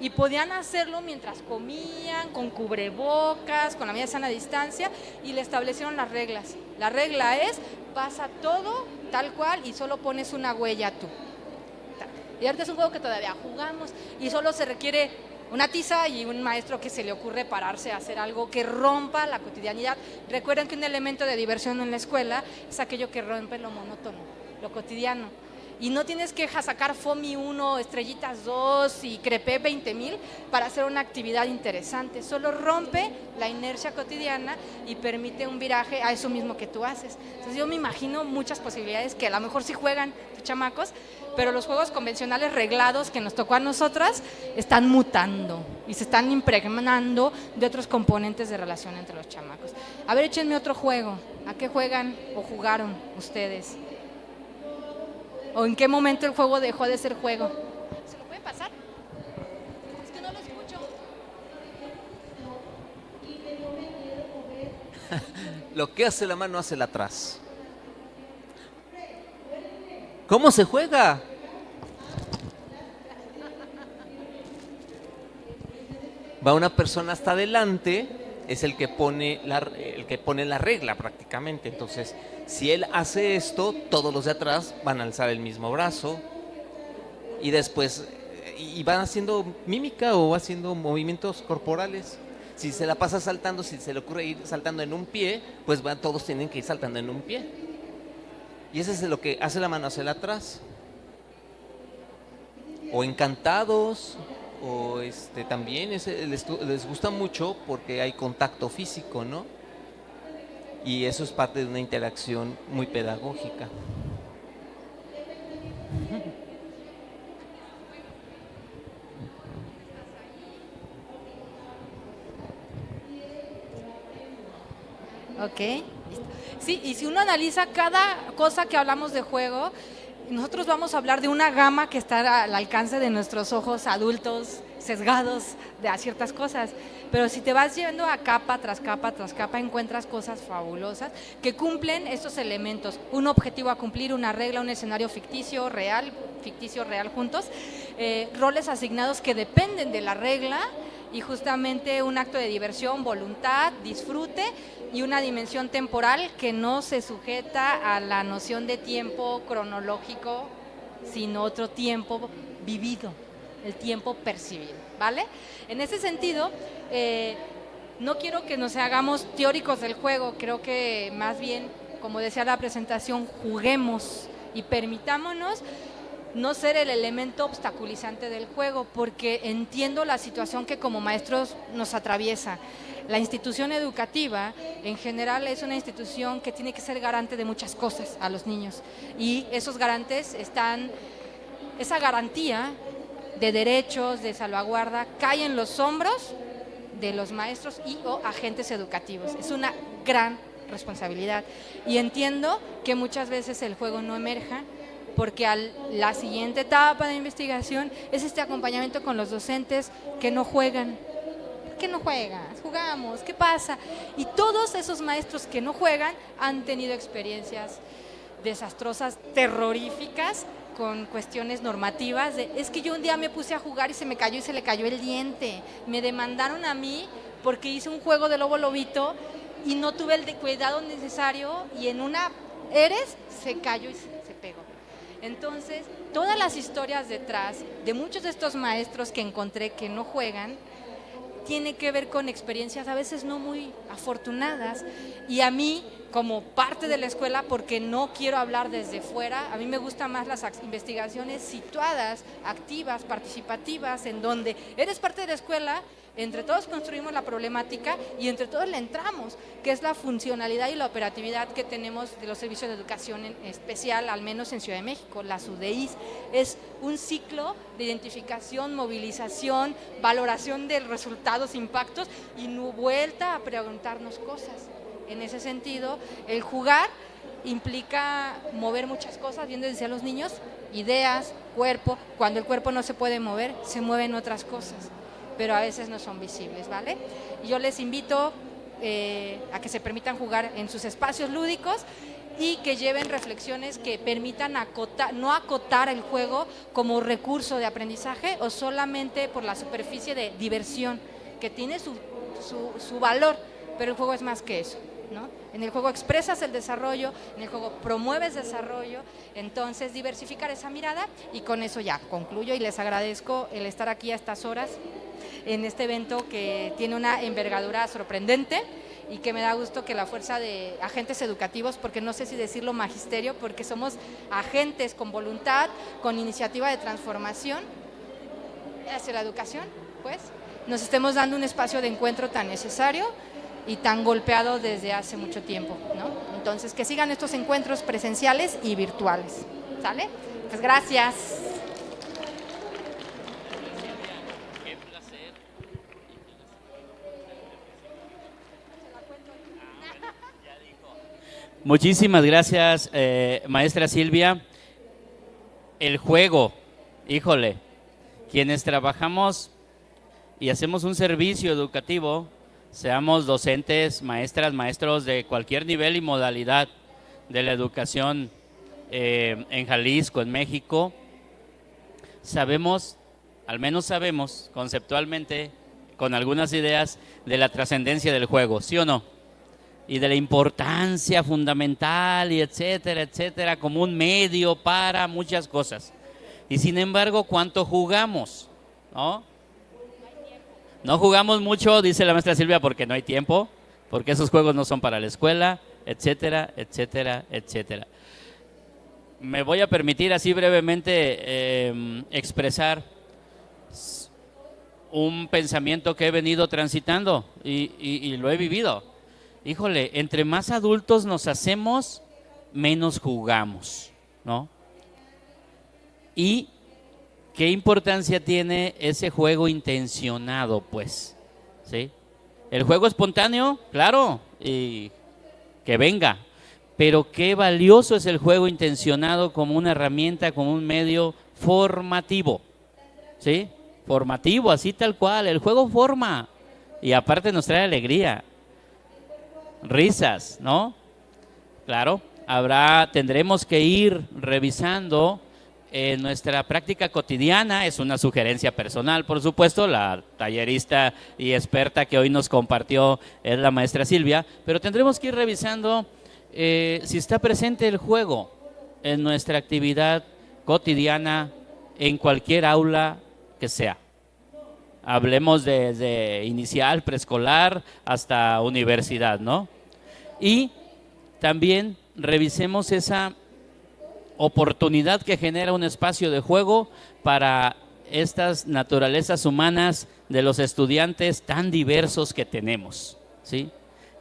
y podían hacerlo mientras comían, con cubrebocas, con la medida de sana distancia, y le establecieron las reglas. La regla es, pasa todo tal cual y solo pones una huella tú. Y ahorita es un juego que todavía jugamos y solo se requiere una tiza y un maestro que se le ocurre pararse a hacer algo que rompa la cotidianidad. Recuerden que un elemento de diversión en la escuela es aquello que rompe lo monótono, lo cotidiano. Y no tienes que sacar FOMI 1, estrellitas 2 y crepé 20,000 para hacer una actividad interesante. Solo rompe la inercia cotidiana y permite un viraje a eso mismo que tú haces. Entonces yo me imagino muchas posibilidades que a lo mejor sí juegan tus chamacos, pero los juegos convencionales reglados que nos tocó a nosotras están mutando y se están impregnando de otros componentes de relación entre los chamacos. A ver, échenme otro juego. ¿A qué juegan o jugaron ustedes? ¿O en qué momento el juego dejó de ser juego? ¿Se lo puede pasar? Es que no lo escucho. Lo que hace la mano hace la atrás. ¿Cómo se juega? Va una persona hasta adelante, es el que pone la regla prácticamente. Entonces, si él hace esto, todos los de atrás van a alzar el mismo brazo y después y van haciendo mímica o haciendo movimientos corporales. Si se la pasa saltando, si se le ocurre ir saltando en un pie, pues todos tienen que ir saltando en un pie. Y eso es lo que hace la mano hacia el atrás. O encantados, o también les gusta mucho porque hay contacto físico, ¿no? Y eso es parte de una interacción muy pedagógica. Ok. Sí, y si uno analiza cada cosa que hablamos de juego, nosotros vamos a hablar de una gama que está al alcance de nuestros ojos adultos, sesgados de ciertas cosas. Pero si te vas yendo a capa tras capa tras capa, encuentras cosas fabulosas que cumplen estos elementos. Un objetivo a cumplir, una regla, un escenario ficticio, real juntos, roles asignados que dependen de la regla y justamente un acto de diversión, voluntad, disfrute y una dimensión temporal que no se sujeta a la noción de tiempo cronológico, sino otro tiempo vivido, el tiempo percibido, ¿vale? En ese sentido, no quiero que nos hagamos teóricos del juego, creo que más bien, como decía la presentación, juguemos y permitámonos no ser el elemento obstaculizante del juego, porque entiendo la situación que como maestros nos atraviesa. La institución educativa en general es una institución que tiene que ser garante de muchas cosas a los niños y esos garantes esa garantía de derechos, de salvaguarda, cae en los hombros de los maestros y o agentes educativos. Es una gran responsabilidad y entiendo que muchas veces el juego no emerja porque la siguiente etapa de investigación es este acompañamiento con los docentes que no juegan. ¿Por qué no juegas? Jugamos, ¿qué pasa? Y todos esos maestros que no juegan han tenido experiencias desastrosas, terroríficas, con cuestiones normativas es que yo un día me puse a jugar y se me cayó y se le cayó el diente. Me demandaron a mí porque hice un juego de lobo lobito y no tuve el cuidado necesario y en una se cayó y se pegó. Entonces, todas las historias detrás de muchos de estos maestros que encontré que no juegan, tiene que ver con experiencias a veces no muy afortunadas y a mí como parte de la escuela, porque no quiero hablar desde fuera, a mí me gustan más las investigaciones situadas, activas, participativas, en donde eres parte de la escuela, entre todos construimos la problemática y entre todos le entramos, que es la funcionalidad y la operatividad que tenemos de los servicios de educación en especial, al menos en Ciudad de México, las UDIs. Es un ciclo de identificación, movilización, valoración de resultados, impactos y no vuelta a preguntarnos cosas. En ese sentido, el jugar implica mover muchas cosas, bien decía los niños, ideas, cuerpo. Cuando el cuerpo no se puede mover, se mueven otras cosas, pero a veces no son visibles, ¿vale? Yo les invito a que se permitan jugar en sus espacios lúdicos y que lleven reflexiones que permitan no acotar el juego como recurso de aprendizaje o solamente por la superficie de diversión, que tiene su valor, pero el juego es más que eso, ¿no? En el juego expresas el desarrollo, en el juego promueves desarrollo, entonces diversificar esa mirada, y con eso ya concluyo y les agradezco el estar aquí a estas horas en este evento que tiene una envergadura sorprendente y que me da gusto que la fuerza de agentes educativos, porque no sé si decirlo magisterio, porque somos agentes con voluntad, con iniciativa de transformación hacia la educación, pues nos estemos dando un espacio de encuentro tan necesario y tan golpeado desde hace mucho tiempo, ¿no? Entonces, que sigan estos encuentros presenciales y virtuales, ¿sale? Pues gracias. Muchísimas gracias, maestra Silvia. El juego, híjole, quienes trabajamos y hacemos un servicio educativo, seamos docentes, maestras, maestros de cualquier nivel y modalidad de la educación en Jalisco, en México, sabemos, al menos sabemos conceptualmente, con algunas ideas de la trascendencia del juego, ¿sí o no? Y de la importancia fundamental y etcétera, etcétera, como un medio para muchas cosas. Y sin embargo, ¿cuánto jugamos? ¿No? No jugamos mucho, dice la maestra Silvia, porque no hay tiempo, porque esos juegos no son para la escuela, etcétera, etcétera, etcétera. Me voy a permitir así brevemente expresar un pensamiento que he venido transitando y lo he vivido. Híjole, entre más adultos nos hacemos, menos jugamos, ¿no? Y qué importancia tiene ese juego intencionado, pues, ¿sí? El juego espontáneo, claro, y que venga, pero qué valioso es el juego intencionado como una herramienta, como un medio formativo, ¿sí? Formativo, así tal cual, el juego forma y aparte nos trae alegría, risas, ¿no? Claro, tendremos que ir revisando nuestra práctica cotidiana, es una sugerencia personal, por supuesto, la tallerista y experta que hoy nos compartió es la maestra Silvia, pero tendremos que ir revisando si está presente el juego en nuestra actividad cotidiana en cualquier aula que sea. Hablemos desde inicial, preescolar, hasta universidad, ¿no? Y también revisemos esa oportunidad que genera un espacio de juego para estas naturalezas humanas de los estudiantes tan diversos que tenemos, ¿sí?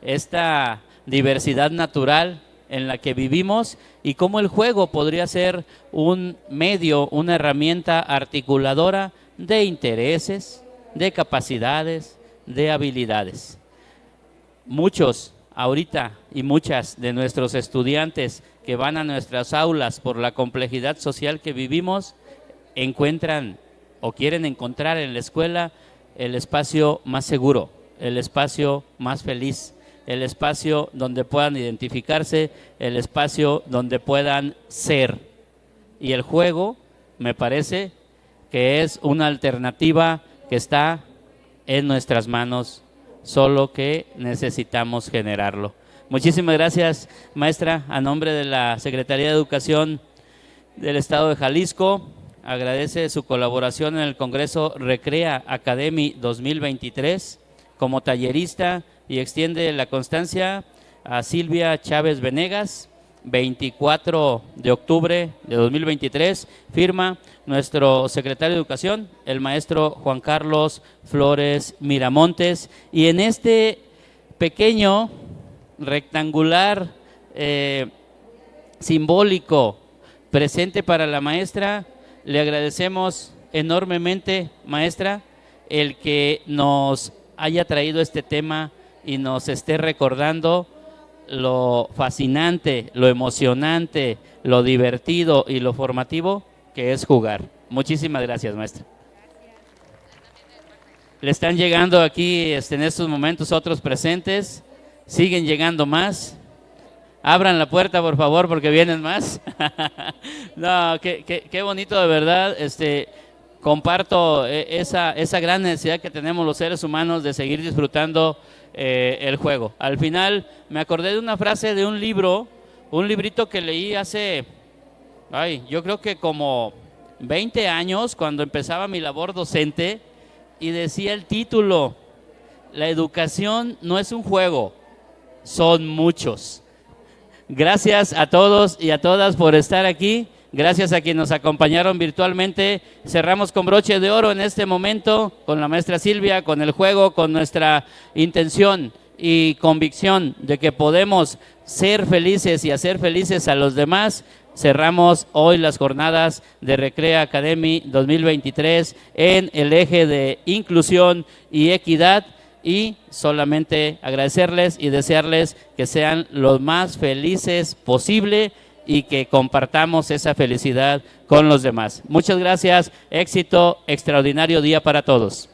Esta diversidad natural en la que vivimos y cómo el juego podría ser un medio, una herramienta articuladora de intereses, de capacidades, de habilidades. Muchos ahorita y muchas de nuestros estudiantes que van a nuestras aulas por la complejidad social que vivimos, encuentran o quieren encontrar en la escuela el espacio más seguro, el espacio más feliz, el espacio donde puedan identificarse, el espacio donde puedan ser. Y el juego, me parece que es una alternativa que está en nuestras manos, solo que necesitamos generarlo. Muchísimas gracias, maestra, a nombre de la Secretaría de Educación del Estado de Jalisco. Agradece su colaboración en el Congreso Recrea Academy 2023 como tallerista y extiende la constancia a Silvia Chávez Venegas, 24 de octubre de 2023, firma nuestro secretario de Educación, el maestro Juan Carlos Flores Miramontes, y en este pequeño rectangular simbólico presente para la maestra, le agradecemos enormemente, maestra, el que nos haya traído este tema y nos esté recordando lo fascinante, lo emocionante, lo divertido y lo formativo que es jugar. Muchísimas gracias, maestra. Le están llegando aquí en estos momentos otros presentes, siguen llegando más. Abran la puerta, por favor, porque vienen más. No, qué bonito, de verdad. Comparto esa gran necesidad que tenemos los seres humanos de seguir disfrutando el juego. Al final me acordé de una frase de un libro, un librito que leí hace, yo creo que como 20 años, cuando empezaba mi labor docente, y decía el título: la educación no es un juego, son muchos. Gracias a todos y a todas por estar aquí. Gracias a quienes nos acompañaron virtualmente. Cerramos con broche de oro en este momento con la maestra Silvia, con el juego, con nuestra intención y convicción de que podemos ser felices y hacer felices a los demás. Cerramos hoy las jornadas de Recrea Academy 2023 en el eje de inclusión y equidad. Y solamente agradecerles y desearles que sean los más felices posible y que compartamos esa felicidad con los demás. Muchas gracias, éxito, extraordinario día para todos.